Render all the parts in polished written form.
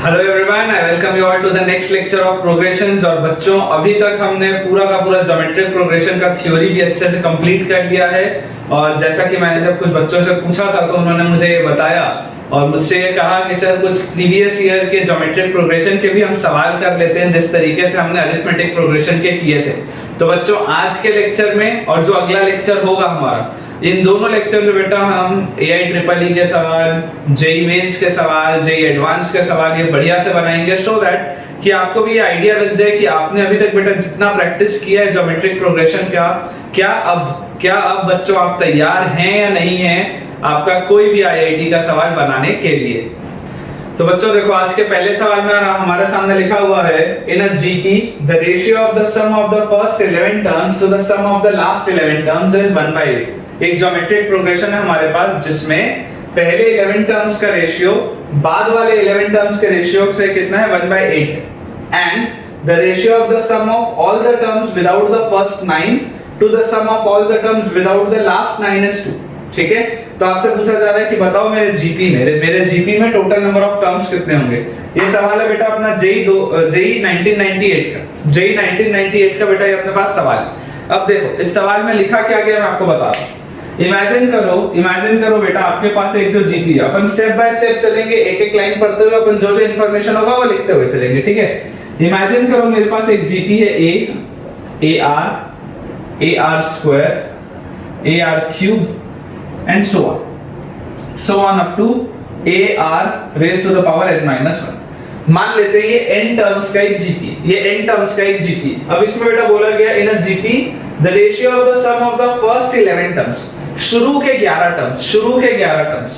Hello everyone, I welcome you all to the next lecture of progressions. और बच्चों, अभी तक हमने पूरा का पूरा ज्योमेट्रिक प्रोग्रेशन का थ्योरी भी अच्छे से कंप्लीट कर लिया है। और जैसा कि मैंने जब कुछ बच्चों से पूछा था तो उन्होंने मुझे ये बताया और मुझसे ये कहा कि सर कुछ प्रीवियस ईयर के ज्योमेट्रिक प्रोग्रेशन के भी हम सवाल कर लेते हैं जिस तरीके से हमने अरिथमेटिक प्रोग्रेशन के किए थे। तो बच्चों, आज के लेक्चर में और जो अगला लेक्चर होगा हमारा, इन दोनों लेक्चर में बेटा हम एआई ट्रिपल ई के सवाल, जेई मेंस के सवाल, जेई एडवांस के सवाल ये बढ़िया से बनाएंगे सो दैट कि आपको भी ये आइडिया लग जाए कि आपने अभी तक बेटा जितना प्रैक्टिस किया है ज्योमेट्रिक प्रोग्रेशन का, क्या अब बच्चों आप तैयार हैं या नहीं हैं आपका कोई भी आईआईटी का सवाल बनाने के लिए। तो बच्चों देखो, आज के पहले सवाल में हमारे सामने लिखा हुआ है in a GP the ratio of the sum of the first 11 terms to the sum of the last 11 terms is 1/8। एक ज्योमेट्रिक प्रोग्रेशन है हमारे पास जिसमें पहले 11 टर्म्स का रेशियो बाद वाले 11 टर्म्स के रेशियो से कितना है, 1/8 है। And the ratio of the sum of all the terms without the first 9 to the sum of all the terms without the last 9 is 2। ठीक है, तो आपसे पूछा जा रहा है कि बताओ मेरे जीपी में टोटल नंबर ऑफ टर्म्स कितने होंगे। ये सवाल है बेटा अपना जेई 1998 का। जेई 1998 का बेटा ये अपने पास सवाल है। अब देखो इस सवाल में लिखा क्या गया मैं आपको बता रहा हूं। इमेजिन करो बेटा आपके पास एक जो जीपी है, अपन स्टेप बाय स्टेप चलेंगे, एक एक लाइन पढ़ते हुए अपन जो इंफॉर्मेशन होगा वो लिखते हुए चलेंगे। ठीक है, इमेजिन करो मेरे पास एक जीपी है ए r square, A R cube and so on up to ar raised to the power n-1। मान लेते हैं ये n टर्म्स का एक जीपी। अब इसमें बेटा बोला गया in a GP the ratio of the sum of the first 11 terms, शुरू के 11 टर्म्स।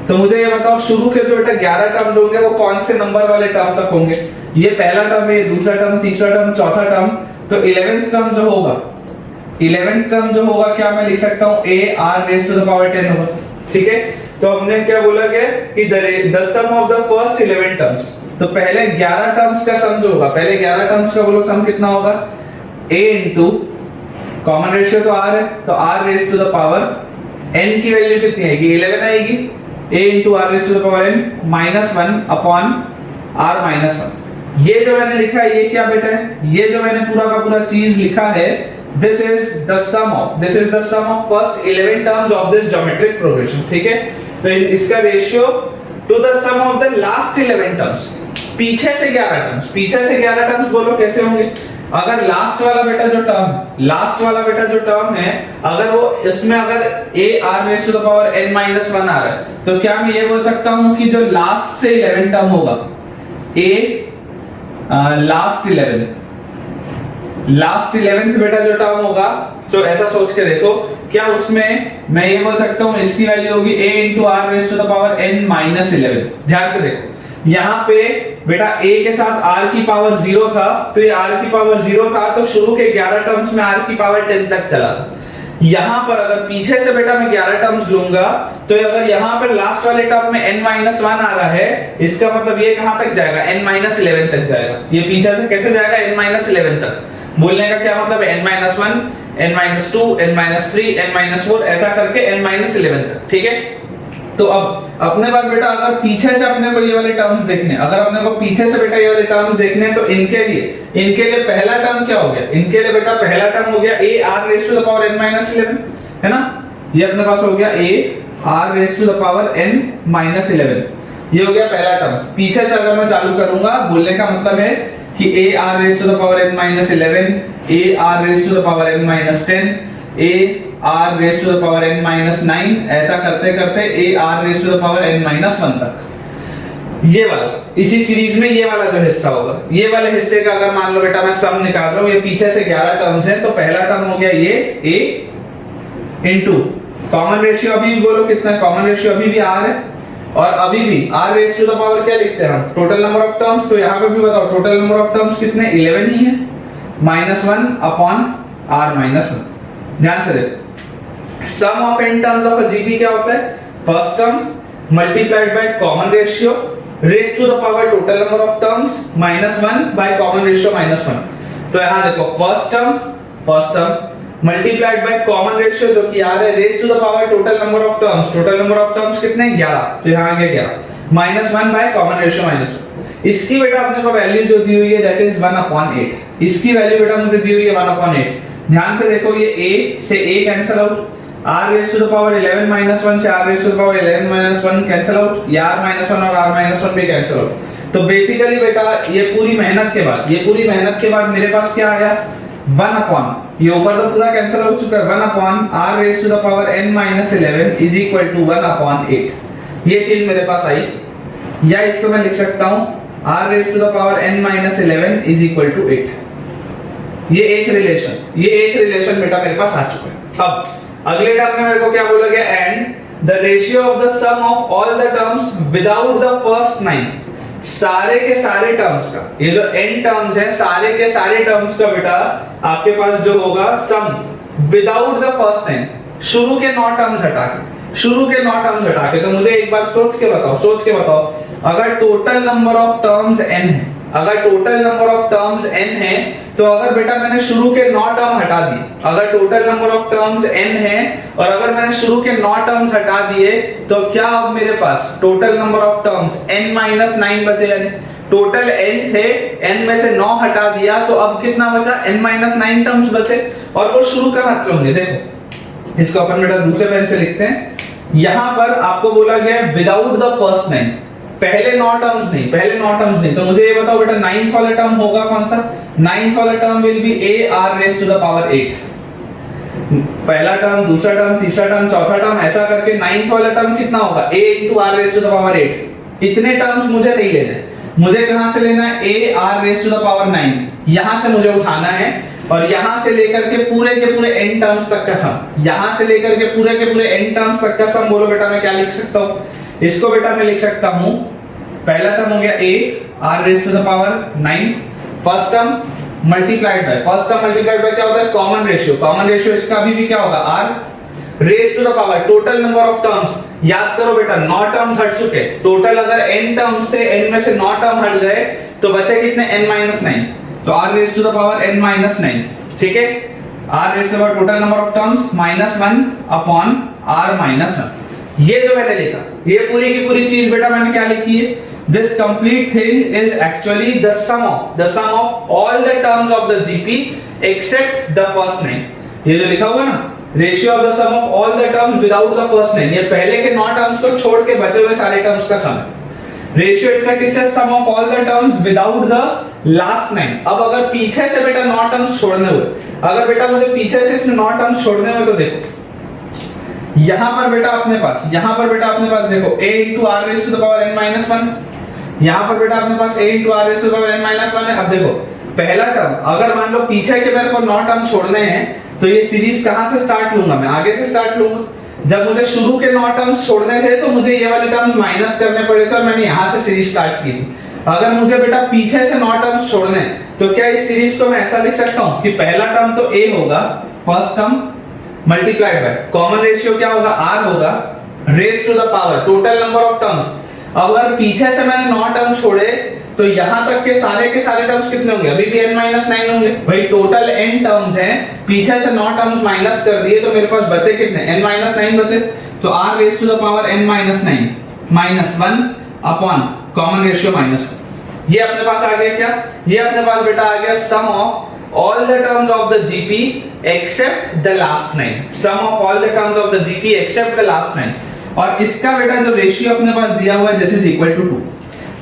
तो मुझे ये बताओ शुरू के जो बेटा 11 टर्म्स होंगे वो कौन से नंबर वाले टर्म तक होंगे। ये पहला टर्म है, दूसरा टर्म, तीसरा टर्म, चौथा टर्म। तो 11th टर्म जो होगा क्या मैं लिख सकता हूं, a r raised to the power 10 होगा। ठीक है, तो हमने क्या बोला गया कि the sum of the first 11 terms, तो पहले 11 टर्म्स का सम जो होगा, पहले 11 टर्म्स का बोलो सम कितना होगा, a इनटू कॉमन रेशियो तो r है, तो r raised to the power n की वैल्यू कितनी आएगी, 11 आएगी। a into r raised to the power n -1 upon r -1। ये जो मैंने लिखा है ये क्या बेटा है, ये जो मैंने पूरा का पूरा चीज लिखा है this is the sum of first 11 terms of this geometric progression। ठीक है, तो इसका ratio to the sum of the last 11 terms, पीछे से 11 टर्म्स बोलो कैसे होंगे। अगर लास्ट वाला बेटा जो टर्म है, अगर वो इसमें अगर a r raised to the power n minus 1 आ रहा है, तो क्या मैं ये बोल सकता हूं कि जो लास्ट से 11 टर्म होगा लास्ट 11 बेटा जो टर्म होगा, सो ऐसा सोच के देखो, क्या उसमें मैं ये बोल सकता हूं इसकी वैल्यू होगी a into r raised to the power n minus 11। ध्यान से देखो, यहाँ पे बेटा a के साथ r की पावर 0 था, तो ये r की पावर 0 था, तो शुरू के 11 टर्म्स में r की पावर 10 तक चला था। यहाँ पर अगर पीछे से बेटा मैं 11 टर्म्स लूंगा, तो अगर यहाँ पर लास्ट वाले टर्म में n-1 आ रहा है, इसका मतलब ये कहां तक जाएगा, n-11 तक जाएगा। ये पीछे से कैसे जाएगा, n-11 तक। बोलने का क्या मतलब है, n-1, n-2, n-3, n-4 ऐसा करके n-11 तक। ठीक है, तो अब अपने पास बेटा अगर पीछे से अपने को ये वाले टर्म्स देखने, ये वाले टर्म्स देखने, तो इनके लिए पहला टर्म क्या हो गया, इनके लिए बेटा पहला टर्म हो गया a r raised to the power n-11, है ना। ये अपने पास हो गया a r raised to the power n-11, ये हो गया पहला टर्म। पीछे से अगर मैं चालू करूंगा, बोलने का मतलब है कि a r raised to the power n-11, a r raised to the power n-10, a r raised to the power n-9, ऐसा करते करते a r raised to the power n-1 तक। ये वाला इसी सीरीज में ये वाला जो हिस्सा होगा, ये वाले हिस्से का अगर मान लो बेटा मैं सम निकाल रहा हूं, ये पीछे से 11 टर्म्स हैं, तो पहला टर्म हो गया ये a इनटू कॉमन रेशियो अभी भी बोलो कितना, कॉमन रेशियो अभी भी r है, और अभी भी r raised to the power क्या लिखते हैं हम, टोटल नंबर ऑफ टर्म्स। तो यहाँ पे भी बताओ टोटल नंबर ऑफ टर्म्स कितने, 11 ही है, -1 अपॉन r -1। ध्यान से देखो, sum of n terms of a GP क्या होता है, first term multiplied by common ratio raised to the power total number of terms -1 by common ratio -1। तो यहाँ देखो first term multiplied by common ratio जो कि r है raised to the power total number of terms कितने 11, तो यहाँ आ गया 11 -1 बाय कॉमन रेशियो -1। इसकी बेटा अपने को वैल्यू जो दी हुई है दैट इज 1/8। इसकी वैल्यू बेटा मुझे दी हुई है 1/8। ध्यान से देखो ये a से a cancel out, r raised to the power 11 minus 1 से r raised to the power 11 minus 1 cancel out, ये r minus 1 और r minus 1 भी कैंसिल आउट। तो बेसिकली बेटा ये पूरी मेहनत के बाद मेरे पास क्या आया 1 अपॉन, ये ऊपर तो पूरा कैंसिल हो चुका है, 1 upon r raised to the power n minus 11 is equal to 1/8। ये चीज मेरे पास आई, या इसको मैं लिख सकता हूं r raised to the power n minus 11 is equal to 8। ये एक रिलेशन बेटा मेरे पास आ चुका है। अब अगले टर्म में मेरे को क्या बोला गया, and the ratio of the sum of all the terms without the first 9। सारे के सारे टर्म्स का, ये जो n टर्म्स है सारे के सारे टर्म्स का बेटा आपके पास जो होगा सम विदाउट द फर्स्ट 9, शुरू के 9 टर्म्स हटा के। तो मुझे एक बार सोच के बताओ अगर total number of terms n है, तो अगर बेटा मैंने शुरू के 9 टर्म हटा दिए, अगर total number of terms n है और अगर मैंने शुरू के 9 टर्म्स हटा दिए, तो क्या अब मेरे पास total number of terms n minus 9 बचे। यानी टोटल n थे, n में से 9 हटा दिया तो अब कितना बचा, n माइनस 9 टर्म्स बचे। और वो शुरू कहां से होंगे, देखो इसको अपन बेटा दूसरे पेन से लिखते हैं। यहां पर आपको बोला गया विदाउट द फर्स्ट 9, पहले 9 टर्म्स नहीं। तो मुझे ये बताओ बेटा 9th वाला टर्म होगा कौन सा, 9th वाला term will be a r raised to the power 8। पहला टर्म, दूसरा टर्म, तीसरा टर्म, चौथा टर्म, ऐसा करके 9th वाला टर्म कितना होगा, a into r raised to the power 8। इतने टर्म्स मुझे नहीं लेने, मुझे कहां से लेना है, a r raised to the power 9, यहां से मुझे उठाना है। और यहां से लेकर के पूरे n टर्म्स तक का सम, यहां से लेकर के पूरे n टर्म्स तक का सम। बोलो बेटा मैं क्या लिख सकता हूं, इसको बेटा मैं लिख सकता हूं, पहला टर्म हो गया a r raised to the power 9, first term multiplied bye क्या होता है, कॉमन रेशियो इसका अभी भी क्या होगा, r raised to the power total number of terms. याद करो बेटा 9 टर्म्स हट चुके, टोटल अगर n टर्म्स थे, n में से 9 टर्म हट गए तो बचे कितने, n माइनस 9। तो r raised to the power n minus 9, ठीक है, r raised to the power total number of terms -1 upon r minus 1। ये जो मैंने लिखा, ये पूरी की पूरी चीज बेटा मैंने क्या लिखी है, this complete thing is actually the sum of all the terms of the GP except the first 9। ये जो लिखा हुआ ना, ratio of the sum of all the terms without the first 9, ये पहले के 9 टर्म्स को छोड़ के बचे हुए सारे टर्म्स का सम है। रेशियो इसका किससे, sum of all the terms without the last 9। अब अगर पीछे से बेटा 9 टर्म्स छोड़ने हुए, अगर बेटा मुझे पीछे से इसमें 9 टर्म्स छोड़ने हुए, तो देखो यहां पर बेटा अपने पास देखो a into r raised to the power n minus 1, यहां पर बेटा अपने पास a into r raised to the power n minus 1 है। अब देखो पहला टर्म, अगर मान लो पीछे के मेरे को 9 टर्म छोड़ने हैं, तो ये सीरीज कहां से स्टार्ट लूंगा, मैं आगे से स्टार्ट लूंगा। जब मुझे शुरू के 9 टर्म्स छोड़ने थे तो मुझे ये वाले टर्म्स माइनस करने पड़े थे और मैंने यहां से सीरीज स्टार्ट की थी। अगर मुझे बेटा पीछे से 9 टर्म्स छोड़ने हैं, तो क्या इस सीरीज को मैं ऐसा लिख सकता हूं कि पहला टर्म तो a होगा, first term multiplied by common ratio क्या होगा, r होगा, raise to the power total number of terms. अगर पीछे से मैंने 9 टर्म छोड़े तो यहां तक के सारे टर्म्स कितने होंगे, अभी भी n-9 होंगे। भाई टोटल n टर्म्स हैं, पीछे से 9 टर्म्स माइनस कर दिए तो मेरे पास बचे कितने, n-9 बचे। तो r raise to the power n-9 -1 upon common ratio -1। ये अपने पास आ गया क्या, ये अपने पास बेटा आ गया सम of all the terms of the GP except the last 9, sum of all the terms of the GP except the last 9। और इसका बेटा जो रेशियो अपने पास दिया हुआ है this is equal to 2,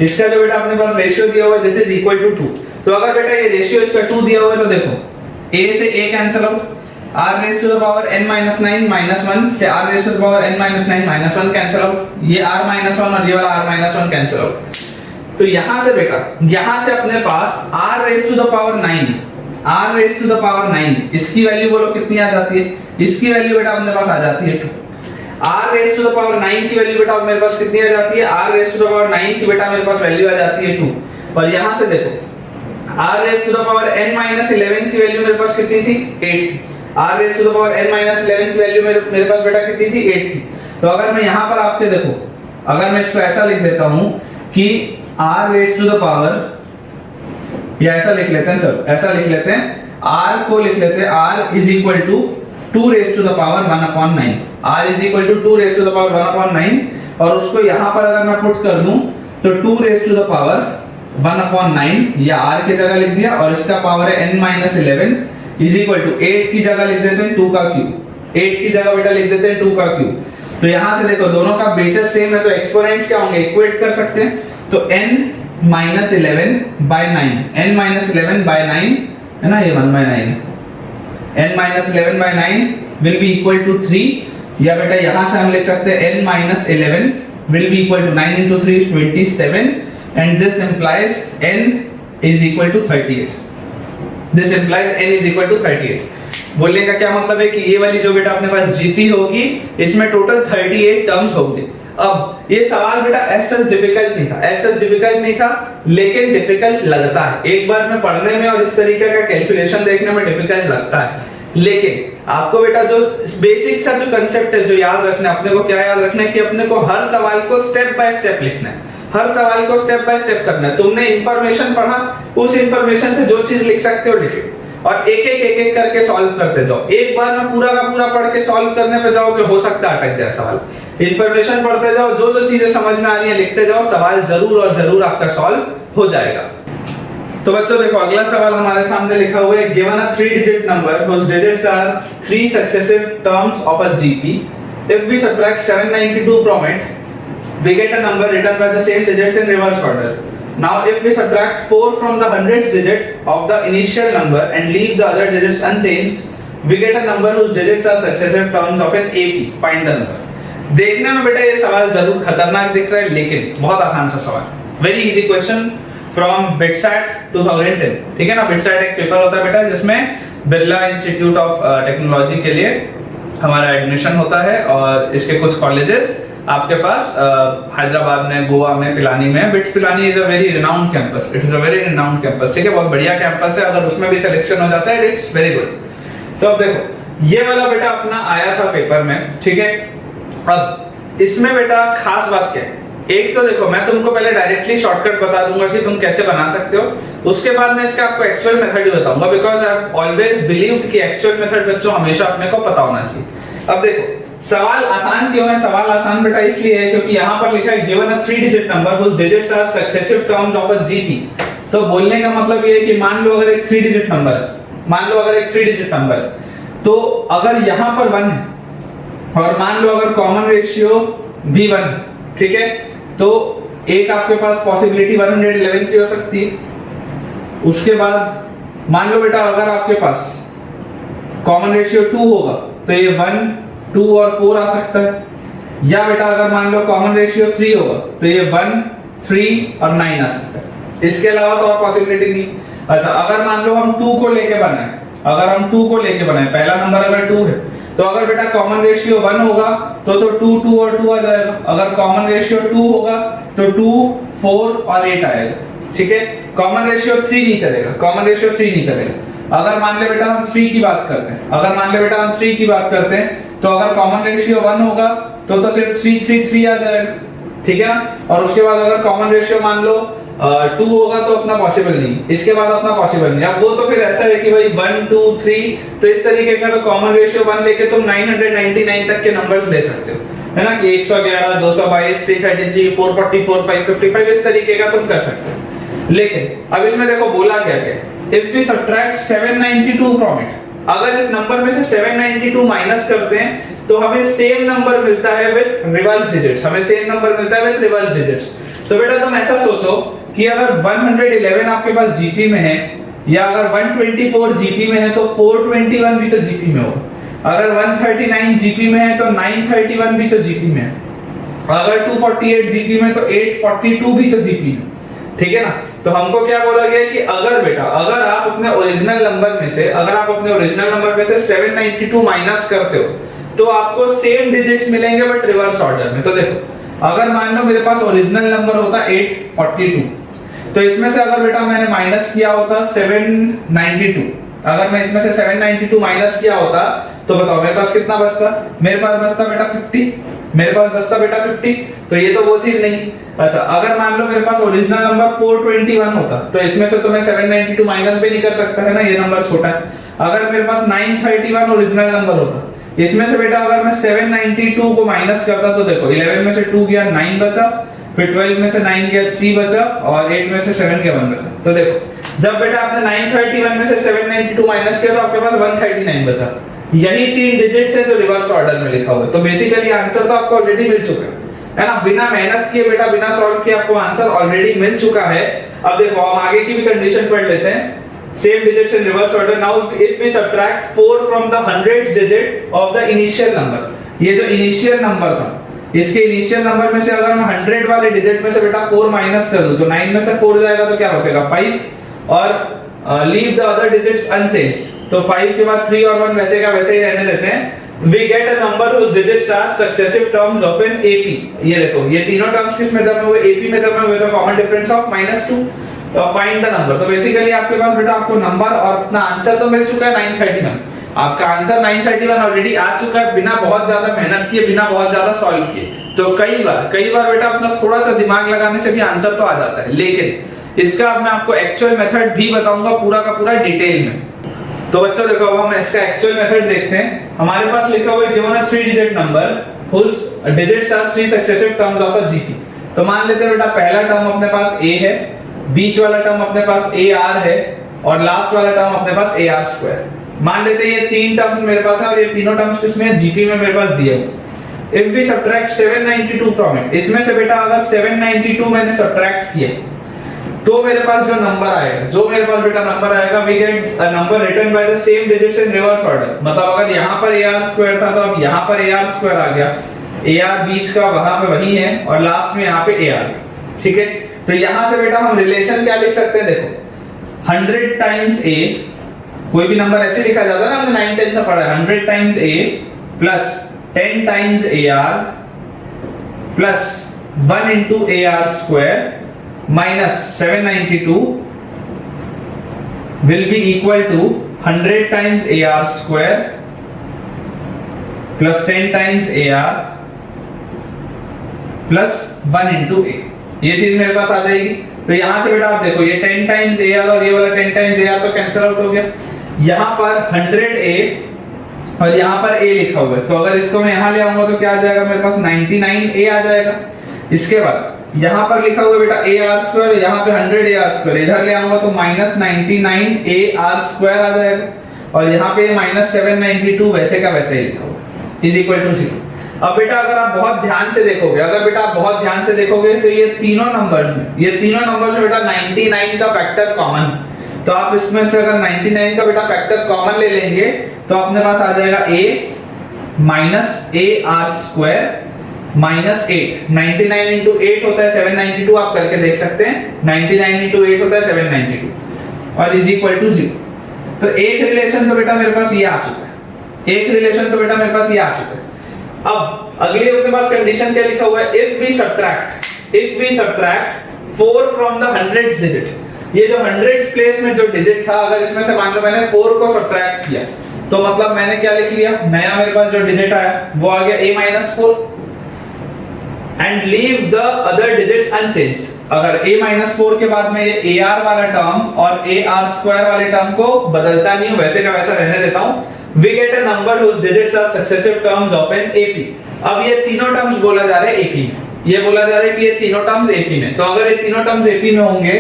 इसका जो बेटा अपने पास रेशियो दिया हुआ है this is equal to 2। तो अगर बेटा ये रेशियो इसका 2 दिया हुआ है, तो देखो a से a cancel out, r raised to the power n-9 -1 से r raised to the power n-9 -1 cancel out, ये r -1 और ये वाला r -1 कैंसिल आउट। तो यहां से बेटा, यहां से अपने पास r raised to the power 9, इसकी वैल्यू बोलो कितनी आ जाती है, इसकी वैल्यू बेटा अपने पास आ जाती है 2। r raised to the power 9 की वैल्यू बेटा मेरे पास कितनी आ जाती है, r raised to the power 9 की बेटा मेरे पास वैल्यू आ जाती है 2। और यहां से देखो r raised to the power n-11 की वैल्यू मेरे पास कितनी थी, 8 थी। r raised to the power n-11 की वैल्यू मेरे पास बेटा कितनी थी, 8 थी। तो अगर मैं यहां पर आपके देखो, अगर मैं इसको ऐसा लिख देता हूं कि r raised to the power, या ऐसा लिख लेते हैं, चलो ऐसा लिख लेते हैं, r को लिख लेते हैं r is equal to 2 raised to the power 1/9, r is equal to 2 raised to the power 1/9। और उसको यहां पर अगर मैं पुट कर दूं तो 2 raised to the power 1/9 या r की जगह लिख दिया और इसका पावर है n-11 इज इक्वल टू 8 की जगह लिख देते हैं 2 का क्यूब। 8 की जगह बेटा लिख देते हैं 2 का क्यूब। तो यहां से देखो दोनों का बेसिस सेम है तो एक्सपोनेंट्स क्या होंगे, इक्वेट कर सकते हैं। तो n-11/9 n-11/9 है ना, ये 1/9 n-11/9 will be equal to 3 या बेटा यहां से हम लिख सकते हैं n-11 will be equal to 9 into 3 is 27 and this implies n is equal to 38. This implies n is equal to 38. बोलने का क्या मतलब है कि ये वाली जो बेटा अपने पास जीपी होगी इसमें टोटल 38 टर्म्स होंगे। अब ये सवाल बेटा ऐसा डिफिकल्ट नहीं था लेकिन डिफिकल्ट लगता है एक बार में पढ़ने में और इस तरीके का कैलकुलेशन देखने में डिफिकल्ट लगता है, लेकिन आपको बेटा जो बेसिक सा जो कंसेप्ट है जो याद रखना है, अपने को क्या याद रखना है कि अपने को हर सवाल को स्टेप बाय स्टेप लिखना है, हर सवाल को स्टेप बाय स्टेप करना है। तुमने इंफॉर्मेशन पढ़ा, उस इंफॉर्मेशन से जो चीज लिख सकते हो लिखो और एक एक करके सॉल्व करते जाओ। एक बार में पूरा का पूरा पढ़ के सॉल्व करने पे जाओगे हो सकता है अटक जाए सवाल। इंफॉर्मेशन पढ़ते जाओ, जो जो चीजें समझ में आ रही है लिखते जाओ, सवाल जरूर और जरूर आपका सॉल्व हो जाएगा। तो बच्चों देखो अगला सवाल हमारे सामने लिखा हुआ है, given a 3 digit number whose digits are 3 successive terms of a GP, if we subtract 792 from it we get a number written by the same digits in reverse order. Now if we subtract 4 from the hundredths digit of the initial number and leave the other digits unchanged, we get a number whose digits are successive terms of an AP. Find the number. देखने में बेटा ये सवाल जरूर खतरनाक दिख रहा है लेकिन बहुत आसान सा सवाल, very easy question from BITSAT 2010। ठीक है ना, बिटसैट एक पेपर होता है बेटा जिसमें बिरला इंस्टीट्यूट ऑफ टेक्नोलॉजी के लिए हमारा एडमिशन होता है और इसके कुछ कॉलेजेस आपके पास हैदराबाद में, गोवा में, पिलानी में। Bits Pilani is a very renowned campus, it is a very renowned campus. ठीक है, बहुत बढ़िया कैंपस है, अगर उसमें भी सिलेक्शन हो जाता है इट्स वेरी गुड। तो अब देखो ये वाला बेटा अपना आया था पेपर में, ठीक है। अब इसमें बेटा खास बात क्या है, एक तो देखो मैं तुमको पहले डायरेक्टली शॉर्टकट बता दूंगा कि तुम कैसे बना सकते हो, उसके बाद मैं इसका आपको एक्चुअल मेथड ही बताऊंगा, because I have always believed कि एक्चुअल मेथड बच्चों हमेशा अपने को पता होना चाहिए। अब देखो सवाल आसान क्यों है, सवाल आसान बेटा इसलिए है क्योंकि यहाँ पर लिखा है given a 3 digit number whose digits are successive terms of a GP। तो बोलने का मतलब ये है कि मान लो अगर एक 3 डिजिट नंबर है, मान लो अगर एक 3 डिजिट नंबर है, तो अगर यहाँ पर 1 है और मान लो अगर कॉमन रेशियो भी 1 है, ठीक है, तो एक आपके पास पॉसिबिलिटी 111 की हो सकती है। उसके बाद मान लो बेटा अगर आपके पास कॉमन रेशियो 2 होगा तो ये 1, 2 और 4 आ सकता है, या बेटा अगर मान लो कॉमन रेशियो 3 होगा तो ये 1, 3 और 9 आ सकता है। इसके अलावा तो और पॉसिबिलिटी नहीं। अच्छा अगर मान लो हम 2 को लेके बनाए, अगर हम 2 को लेके बनाए, पहला नंबर अगर 2 है तो अगर बेटा कॉमन रेशियो 1 होगा तो 2, 2 और 2 आ जाएगा। अगर कॉमन रेशियो 2 होगा तो 2, 4 और 8 आएगा। ठीक है, कॉमन रेशियो 3 नहीं चलेगा, कॉमन रेशियो 3 नहीं चलेगा। अगर मान ले बेटा हम 3 की बात करते हैं, अगर मान ले बेटा हम 3 की बात करते हैं तो अगर कॉमन रेशियो 1 होगा तो सिर्फ 3, 3, 3 आ जाएगा। ठीक है ना, और उसके बाद अगर कॉमन रेशियो मान लो 2 होगा तो अपना पॉसिबल नहीं, इसके बाद अपना पॉसिबल नहीं। अब वो तो फिर ऐसा है कि भाई 1, 2, 3 तो इस तरीके का तो कॉमन रेशियो 1 लेके तुम 999 तक के नंबर्स ले सकते हो, है ना, कि 111, 222, 333, 444, 555 इस तरीके का तुम कर सकते हो। लेकिन अब इसमें देखो बोला क्या है, if we subtract 792 from it, अगर इस नंबर में से 792 माइनस करते हैं तो हमें सेम नंबर मिलता है विद रिवर्स डिजिट्स, हमें सेम नंबर मिलता है विद रिवर्स डिजिट्स। तो बेटा तुम ऐसा सोचो कि अगर 111 आपके पास जीपी में है या अगर 124 जीपी में है तो 421 भी तो जीपी में होगा। अगर 139 जीपी में है तो 931 भी तो जीपी में है। अगर 248 जीपी में तो 842 भी तो जीपी में। ठीक है ना, तो हमको क्या बोला गया कि अगर बेटा अगर आप अपने ओरिजिनल नंबर में से, अगर आप अपने ओरिजिनल नंबर में से 792 माइनस करते हो तो आपको सेम डिजिट्स मिलेंगे बट रिवर्स ऑर्डर में। तो देखो अगर मान लो मेरे पास ओरिजिनल नंबर होता 842, तो इसमें से अगर बेटा मैंने माइनस किया होता 792, अगर मैं इसमें से 792 माइनस किया होता तो बताओ मेरे पास कितना बचता, मेरे पास बचता बेटा 50, मेरे पास बचता बेटा 50। तो ये तो वो चीज नहीं। अच्छा अगर मान लो मेरे पास ओरिजिनल नंबर 421 होता तो इसमें से तो मैं 792 माइनस भी नहीं कर सकता, है ना, ये नंबर छोटा है। अगर मेरे पास 931 ओरिजिनल नंबर होता, इसमें से बेटा अगर मैं 792 को माइनस करता तो देखो 11 में से 2 गया, 9 बचा, फिर 12 में से 9 गया 3 बचा और 8 में से 7 गया 1 बचा। तो देखो जब बेटा आपने 931 में से 792 माइनस किया तो आपके पास 139 बचा। यही 3 डिजिट्स है जो रिवर्स ऑर्डर में लिखा हुआ है। तो बेसिकली आंसर तो आपको ऑलरेडी मिल चुका है ना, बिना मेहनत किए बेटा, बिना सॉल्व किए आपको आंसर ऑलरेडी मिल चुका है। अब देखो हम आगे की भी कंडीशन पढ़ लेते हैं। Same digits in reverse order. Now if we subtract 4 from the hundredth digit of the initial number, ये जो इनिशियल नंबर था, इसके इनिशियल नंबर में से अगर मैं 100 वाले डिजिट में से बेटा 4 माइनस कर दूं तो 9 में से 4 जाएगा तो क्या बचेगा 5 और leave the other digits unchanged. तो 5 के बाद 3 और 1 वैसे का वैसे ही रहने देते हैं। We get a number whose digits are successive terms of an AP। ये देखो ये तीनों टर्म्स किस में जमा हुए, AP में जमा हुए, तो कॉमन डिफरेंस ऑफ -2। तो फाइंड द नंबर। तो बेसिकली आपके पास बेटा आपको नंबर और अपना आंसर तो मिल चुका है 931। आपका आंसर 931 ऑलरेडी आ चुका है बिना बहुत ज्यादा मेहनत किए, बिना बहुत ज्यादा सॉल्व किए। तो कई बार बेटा अपना थोड़ा सा दिमाग लगाने से भी आंसर तो आ जाता है, लेकिन इसका अब मैं आपको एक्चुअल मेथड भी बताऊंगा पूरा का पूरा डिटेल में। तो बच्चों देखो अब हम इसका एक्चुअल मेथड देखते हैं। हमारे पास लिखा हुआ है given a 3 digit number whose digits are 3 successive terms of a GP। तो मान लेते हैं बेटा पहला टर्म अपने पास a है, बीच वाला टर्म अपने पास AR है और लास्ट वाला टर्म अपने पास AR स्क्वायर। मान लेते हैं ये 3 टर्म्स मेरे पास है और ये तीनों टर्म्स किसमें है, जीपी में मेरे पास दिए हुए। If we subtract 792 from it, इसमें से बेटा अगर 792 मैंने सब्ट्रैक्ट किया तो मेरे पास जो नंबर आएगा, जो मेरे पास बेटा नंबर आएगा, we get a number written by the same digits in reverse order. मतलब अगर यहां पर AR स्क्वायर था तो अब यहां पर AR स्क्वायर आ गया, AR बीच का वहां पे वही है और लास्ट में यहां पे AR। ठीक है, तो यहां से बेटा हम रिलेशन क्या लिख सकते हैं, देखो 100 टाइम्स A, कोई भी नंबर ऐसे लिखा जाता है ना, हमने 9 10 में पढ़ा है, 100 times A plus 10 times AR plus 1 into AR square minus 792 will be equal to 100 times AR square plus 10 times AR plus 1 into A। ये चीज मेरे पास आ जाएगी। तो यहां से बेटा आप देखो ये 10 टाइम्स AR और ये वाला 10 टाइम्स AR तो कैंसिल आउट हो गया। यहां पर 100A और यहां पर A लिखा हुआ है, तो अगर इसको मैं यहां ले आऊंगा तो क्या आ जाएगा मेरे पास 99A आ जाएगा। इसके बाद यहां पर लिखा हुआ है बेटा AR स्क्वायर, यहां पे 100 AR स्क्वायर, इधर ले आऊंगा तो -99 AR स्क्वायर आ जाएगा और यहां पे -792 वैसे का वैसे ही लिखा हुआ इज इक्वल टू 0। अब बेटा अगर आप बहुत ध्यान से देखोगे, तो ये तीनों नंबर्स में बेटा 99 का फैक्टर कॉमन, तो आप इसमें से अगर 99 का बेटा फैक्टर कॉमन ले लेंगे तो अपने पास आ जाएगा A minus AR square minus 8। 99 into 8 होता है 792, आप करके देख सकते हैं। 99 into 8 होता है 792 और इज इक्वल टू 0। तो एक रिलेशन तो बेटा मेरे पास ये आ चुका है, अब अगले अपने पास कंडीशन क्या लिखा हुआ है, if we subtract 4 from the 100th digit. ये जो 100th प्लेस में जो डिजिट था, अगर इसमें से मान लो मैंने 4 को सब्ट्रैक्ट किया तो मतलब मैंने क्या लिख लिया, नया मेरे पास जो डिजिट आया वो आ गया A-4 and leave the other digits unchanged। अगर A-4 के बाद में ये AR वाला टर्म और AR स्क्वायर वाले टर्म को बदलता नहीं हूं, वैसे का वैसा रहने देता हूं। We get a number whose digits are successive terms of an AP। अब ये तीनों टर्म्स बोला जा रहा है AP में, ये बोला जा रहा है कि ये तीनों टर्म्स AP में। तो अगर ये तीनों टर्म्स AP में होंगे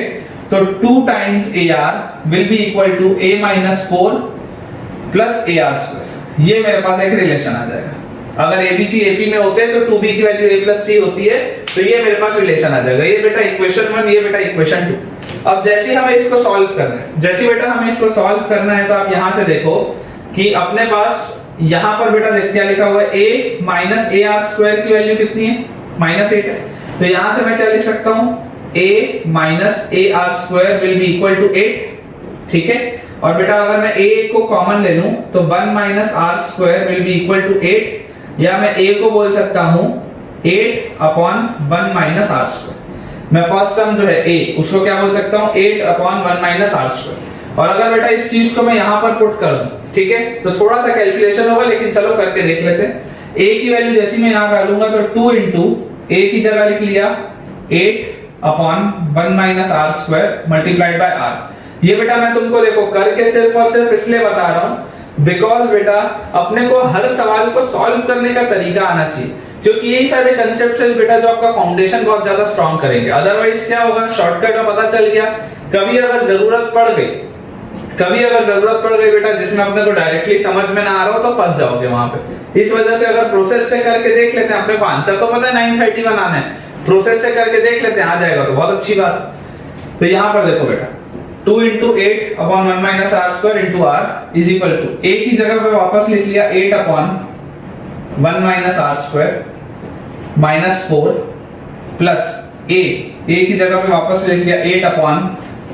तो 2 times AR will be equal to A-4 plus AR square. ये मेरे पास एक रिलेशन आ जाएगा। अगर ABC AP में होते हैं तो 2B की वैल्यू A plus C होती है, तो ये मेरे पास रिलेशन आ जाएगा। ये बेटा इक्वेशन 1, ये बेटा इक्वेशन 2। अब जैसे हमें इसको सॉल्व करना है, तो आप यहां से देखो कि अपने पास यहां पर बेटा देख क्या लिखा हुआ है, A माइनस AR स्क्वायर की वैल्यू कितनी है, -8 है। तो यहां से मैं क्या लिख सकता हूं, A minus AR square will be equal to 8। ठीक है, और बेटा अगर मैं A को कॉमन ले लूं तो 1 minus R square will be equal to 8, या मैं A को बोल सकता हूं 8/1 माइनस R स्क्वायर। मैं फर्स्ट टर्म जो है A उसको क्या बोल सकता हूं, 8/1 माइनस R स्क्वायर। और अगर बेटा इस चीज को मैं यहां पर पुट कर दूं, ठीक है, तो थोड़ा सा कैलकुलेशन होगा, लेकिन चलो करके देख लेते हैं। A की वैल्यू जैसी मैं यहां डालूंगा तो 2 into A की जगह लिख लिया 8/1 minus R square multiplied by R। ये बेटा मैं तुमको देखो करके सिर्फ और सिर्फ इसलिए बता रहा हूं बिकॉज़ बेटा अपने को हर सवाल को सॉल्व करने का तरीका आना चाहिए। क्योंकि यही सारे कंसेप्ट बेटा जो आपका फाउंडेशन बहुत ज्यादा स्ट्रांग करेंगे। अदरवाइज क्या होगा, शॉर्टकट में पता चल गया, कभी अगर जरूरत पड़ गई बेटा जिसमें अपने को डायरेक्टली समझ में ना आ रहा हो तो फंस जाओगे वहां पे। इस वजह से अगर प्रोसेस से करके देख लेते हैं, अपने को आंसर तो पता है 931 आना है, प्रोसेस से करके देख लेते हैं, आ जाएगा तो बहुत अच्छी बात। तो यहां पर देखो बेटा 2 into 8 upon 1 minus r square into r is equal to, a की जगह पे वापस लिख लिया 8 upon 1 minus r square minus 4 plus a की जगह पे वापस लिख लिया 8 upon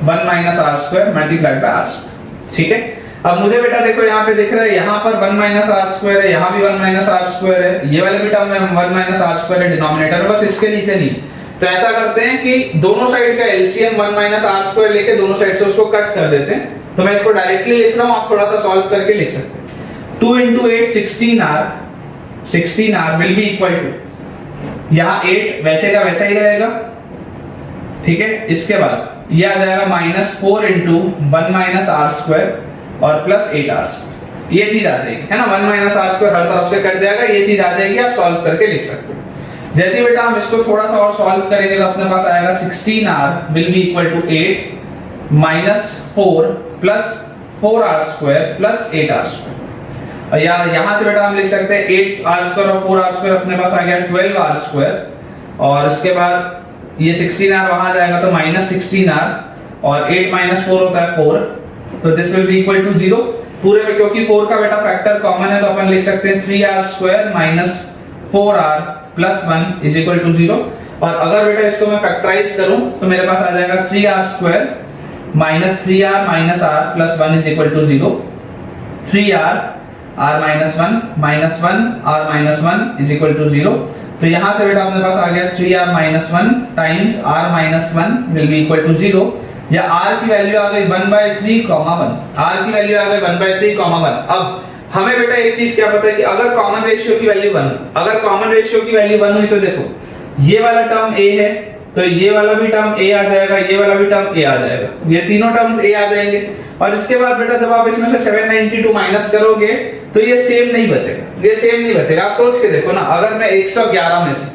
1 minus r square multiplied by r square। ठीक है, अब मुझे बेटा देखो यहाँ पे दिख रहा है, यहाँ पर 1 minus r square है, यहाँ भी 1 minus r square है, ये वाले भी टर्म में 1 minus r square है डिनोमिनेटर में, बस इसके नीचे नहीं। तो ऐसा करते हैं कि दोनों साइड का एलसीएम 1 minus r square लेके दोनों साइड से उसको कट कर देते हैं। तो मैं इसको डायरेक्टली लिख रहा हूँ, आप थोड़ा सा सॉल्व करके लिख सकते हैं। 2 into 8 16r will be equal to, यहाँ 8 वैसे का वैसा ही रहेगा, ठीक है। इसके बाद ये आ जाएगा -4 into 1 minus r square और प्लस 8r square, ये चीज आ जाएगी, है ना। 1 minus r square हर तरफ से कट जाएगा, ये चीज आ जाएगी, आप सॉल्व करके लिख सकते हो। जैसे बेटा हम इसको थोड़ा सा और सॉल्व करेंगे तो अपने पास आएगा 16r will be equal to 8 minus 4 plus 4r square plus 8r square। और यहाँ से बेटा हम लिख सकते हैं 8r square और 4r square, अपने पास आ गया 12r square, और इसके बाद ये 16r वहां जाएगा तो -16r, और 8 minus 4 होता है 4, तो this will be equal to 0 पूरे में, क्योंकि 4 का बेटा फैक्टर कॉमन है तो अपन लिख सकते हैं 3r square minus 4r plus 1 is equal to 0। और अगर बेटा इसको मैं फैक्टराइज करूं तो मेरे पास आ जाएगा 3r square minus 3r minus r plus 1 is equal to 0, 3r r minus 1 minus 1 r minus 1 is equal to 0। तो यहाँ से बेटा अपने पास आ गया 3r minus 1 times r minus 1 will be equal to 0, या r की वैल्यू आ गई 1/3, 1, r की वैल्यू आ गई 1/3, 1। अब हमें बेटा एक चीज क्या पता है कि अगर कॉमन रेशियो की वैल्यू 1, अगर कॉमन रेशियो की वैल्यू 1 हुई तो देखो ये वाला टर्म a है तो ये वाला भी टर्म a आ जाएगा, ये वाला भी टर्म a आ जाएगा, ये तीनों टर्म्स a आ जाएंगे। और इसके बाद बेटा जब आप इसमें से 792 माइनस करोगे तो ये सेम नहीं बचेगा, ये सेम नहीं बचेगा। आप सोच के देखो ना, अगर मैं 111 में से,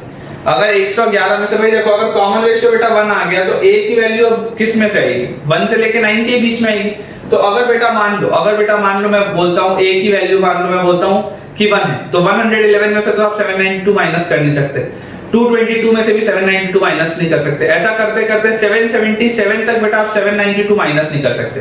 अगर 111 में से भाई देखो अगर कॉमन रेशियो बेटा 1 आ गया तो a की वैल्यू अब किस में चाहिए, 1 से लेके 9 के बीच में आएगी। तो अगर बेटा मान लो मैं बोलता हूँ a की वैल्यू मान लो मैं बोलता हूँ कि 1 है, तो 111 में से तो आप 792 माइनस कर नहीं सकते, 222 में से भी 792 माइनस नहीं कर सकते। ऐसा करते करते 777 तक बेटा आप 792 माइनस नहीं कर सकते।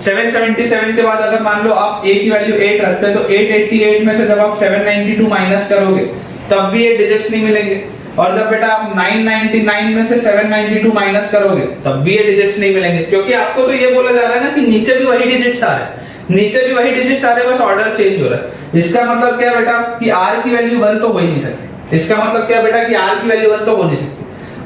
777 के बाद अगर मान लो आप a की वैल्यू 8 रखते हैं तो 888 में से जब आप 792 माइनस करोगे तब भी ये डिजिट्स नहीं मिलेंगे, और जब बेटा आप 999 में से 792 माइनस करोगे तब भी ये डिजिट्स नहीं मिलेंगे, क्योंकि आपको तो ये बोला जा रहा है ना कि नीचे भी वही डिजिट्स आ रहे हैं, नीचे भी वही डिजिट्स आ रहे हैं, बस ऑर्डर चेंज हो रहा है। इसका मतलब क्या है बेटा कि r की वैल्यू 1 तो हो ही नहीं सकती। इसका मतलब क्या बेटा कि r की वैल्यू 1 तो हो नहीं सकती।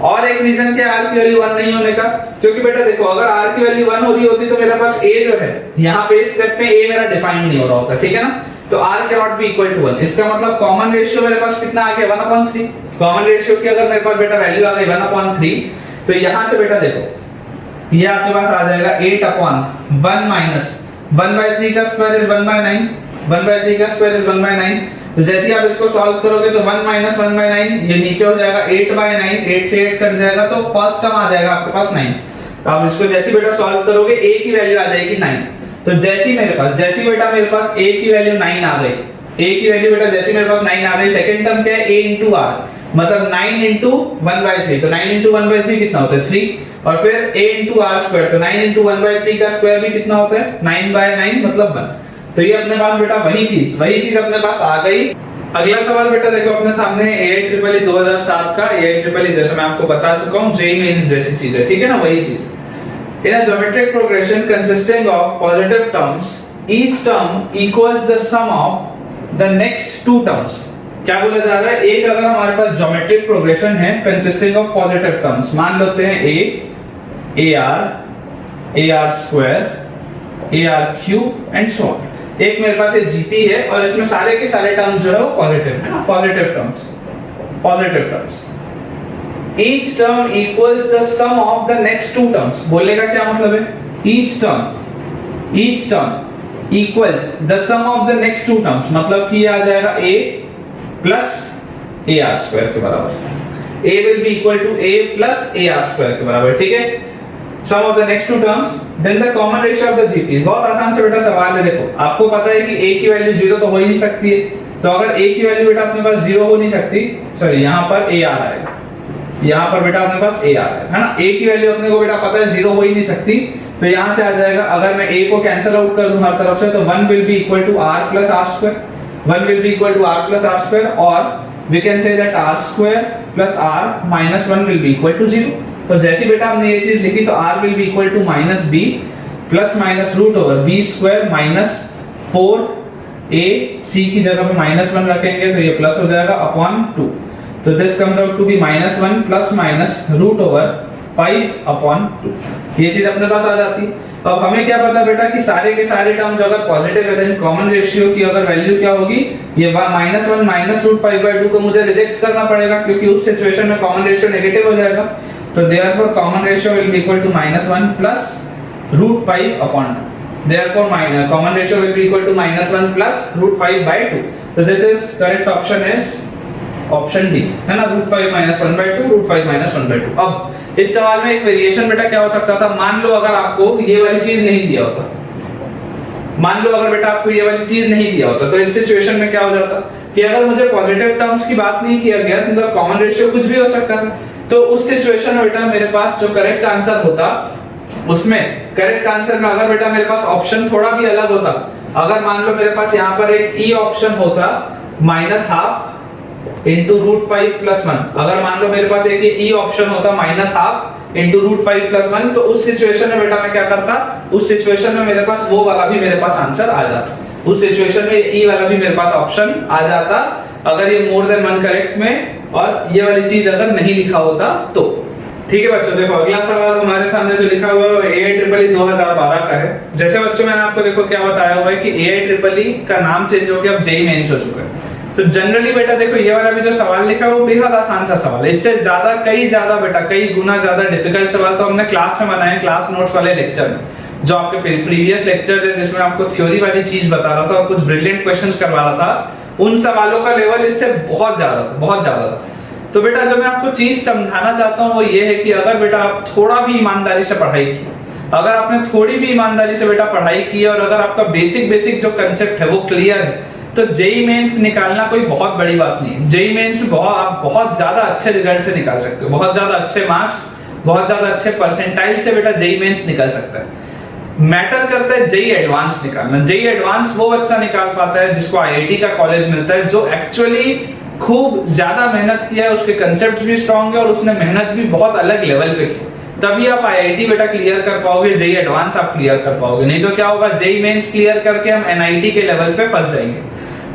और एक रीजन क्या r की वैल्यू 1 नहीं होने का, क्योंकि बेटा देखो अगर r की वैल्यू 1 हो रही होती तो मेरे पास a जो है यहाँ पे इस स्टेप में a मेरा डिफाइन नहीं हो रहा होता, ठीक है ना। तो r cannot be equal to 1। इसका मतलब कॉमन रेशियो मेरे पास कितना आ गया 1/3। कॉमन रेशियो की अगर मेरे पास बेटा वैल्यू आ गई 1/3 तो यहाँ से बेटा देखो ये आपके पास आ जाएगा 8/1 माइनस 1/3 का स्क्वायर इज 1/9, 1/3 का स्क्वायर इज 1/9। तो जैसे ही आप इसको सॉल्व करोगे तो 1 माइनस 1/9 ये नीचे हो जाएगा 8/9, 8 से 8 कट जाएगा तो फर्स्ट टर्म आ जाएगा आपके पास 9। आप इसको जैसे बेटा सॉल्व करोगे a की वैल्यू आ जाएगी 9। तो जैसी बेटा मेरे पास a की वैल्यू 9 आ गई, a की वैल्यू बेटा जैसी मेरे पास 9 आ गई, सेकंड टर्म क्या है a into r, मतलब 9 into 1/3, तो 9 into 1/3 कितना होता है 3, और फिर a into r square, तो 9 into 1/3 का स्क्वायर भी कितना होता है 9/9 मतलब 1। तो ये अपने पास बेटा वही चीज अपने पास आ गई। अगला सवाल बेटा देखो अपने सामने AIEEE 2007 का, AIEEE जैसे मैं आपको बता चुका हूँ JEE मेंस जैसी चीज है, ठीक है ना, वही चीज। In a geometric progression consisting of positive terms, each term equals the sum of the next two terms। क्या बोला जा रहा है, एक अगर हमारे पास ज्योमेट्रिक प्रोग्रेशन है कंसिस्टिंग ऑफ पॉजिटिव टर्म्स, मान लेते हैं AR square, AR cube and so on। एक मेरे पास ये GP है और इसमें सारे के सारे टर्म्स जो है वो पॉजिटिव है ना, positive terms. Each term equals the sum of the next two terms। बोलने का क्या मतलब है, each term equals the sum of the next two terms, मतलब कि आ जाएगा a plus a r square के बराबर। A will be equal to a plus a r square के बराबर, ठीक है। Sum of the next two terms, then the common ratio of the GP. बहुत आसान से बेटा सवाल है, देखो आपको पता है कि a की वैल्यू 0 तो हो ही नहीं सकती है, तो अगर a की वैल्यू बेटा अपने पास 0 हो नहीं सकती, सॉरी यहाँ पर a आ रहा है, यहाँ पर बेटा अपने पास a आ रहा है ना, a की वैल्यू अपने को बेटा पता है 0 हो ही नहीं सकती, तो यहाँ से आ जाएगा, अगर मैं a को कैंसिल आउट कर दूं हर तरफ से, तो 1 will be equal to r plus r square, 1 will be equal to r plus r square, और we can say that r square plus r minus 1 will be equal to 0। तो जैसे बेटा हमने ये चीज लिखी, तो r will be equal to minus b plus minus root over b square minus 4a, c की जगह पे माइनस 1 रखेंगे तो ये प्लस हो जाएगा अपॉन 2, तो this comes out to be minus 1 plus minus root over 5 upon 2, ये चीज अपने पास आ जाती है। अब हमें क्या पता बेटा कि सारे के सारे टर्म्स अगर पॉजिटिव है, देन कॉमन रेशियो की अगर वैल्यू क्या होगी, ये माइनस 1 माइनस रूट 5/2 को मुझे रिजेक्ट करना पड़ेगा, क्योंकि उस सिचुएशन में कॉमन रेशियो नेगेटिव हो जाएगा, तो therefore common ratio will be equal to minus 1 plus root 5 upon 2, therefore common ratio will be equal to minus 1 plus root 5/2, तो this is correct option is option D, है ना, root 5 minus 1/2, root 5 minus 1/2। अब इस सवाल में एक variation बेटा क्या हो सकता था, मान लो अगर आपको ये वाली चीज नहीं दिया होता, मान लो अगर बेटा आपको ये वाली चीज नहीं दिया होता, तो इस सिचुएशन में क्या हो जाता कि अगर मुझे पॉजिटिव टर्म्स की बात नहीं किया गया, तो कॉमन रेशियो कुछ भी हो सकता था, तो उस सिचुएशन में बेटा मेरे पास जो करेक्ट आंसर होता, उसमें करेक्ट आंसर में अगर बेटा मेरे पास ऑप्शन थोड़ा भी अलग होता, अगर मान लो मेरे पास यहाँ पर एक ई ऑप्शन होता minus half into root 5 plus 1, अगर मान लो मेरे पास एक ई ऑप्शन होता minus half into root 5 plus 1, तो उस सिचुएशन में बेटा मैं क्या करता, उस सिचुएशन में मेरे पास वो वाला भी मेरे पास आंसर आ जाता, उस सिचुएशन में ई वाला भी मेरे पास ऑप्शन आ जाता, अगर ये मोर देन 1 करेक्ट में और ये वाली चीज अगर नहीं लिखा होता तो। ठीक है बच्चों, देखो अगला सवाल हमारे सामने जो लिखा हुआ है AIEEE 2012 का है। जैसे बच्चों मैंने आपको देखो क्या बताया हुआ है कि AIEEE का नाम चेंज हो गया, अब JEE मेंस हो चुका है। तो जनरली बेटा देखो ये वाला भी जो सवाल लिखा है वो बेहद आसान सा सवाल है, इससे ज्यादा कई ज्यादा कई गुना ज्यादा डिफिकल्ट सवाल तो हमने क्लास में बनाए, क्लास नोट्स वाले लेक्चर में, जो आपके प्रीवियस लेक्चर है जिसमें आपको थ्योरी वाली चीज बता रहा था और कुछ ब्रिलियंट क्वेश्चंस करवा रहा था, उन सवालों का लेवल इससे बहुत ज्यादा था। तो बेटा जो मैं आपको चीज समझाना चाहता हूँ वो ये है कि अगर बेटा आप थोड़ा भी ईमानदारी से पढ़ाई की, अगर आपने थोड़ी भी ईमानदारी से बेटा पढ़ाई की और अगर आपका बेसिक जो कंसेप्ट है वो क्लियर है, तो जेई मेंस निकालना कोई बहुत बड़ी बात नहीं है। जेई मेंस आप बहुत ज्यादा अच्छे रिजल्ट से निकाल सकते हो, बहुत ज्यादा अच्छे मार्क्स, बहुत ज्यादा अच्छे परसेंटाइल से बेटा जेई मेंस निकल सकता है। मैटर करता है जेई एडवांस निकालना। जेई एडवांस वो बच्चा निकाल पाता है जिसको आईआईटी का कॉलेज मिलता है, जो एक्चुअली खूब ज्यादा मेहनत किया है, उसके कंसेप्ट्स भी स्ट्रांग है और उसने मेहनत भी बहुत अलग लेवल पे की, तभी आप आईआईटी बेटा क्लियर कर पाओगे, जेई एडवांस आप क्लियर कर पाओगे। नहीं तो क्या होगा, जेई मेंस क्लियर करके हम एनआईटी के लेवल पे फंस जाएंगे।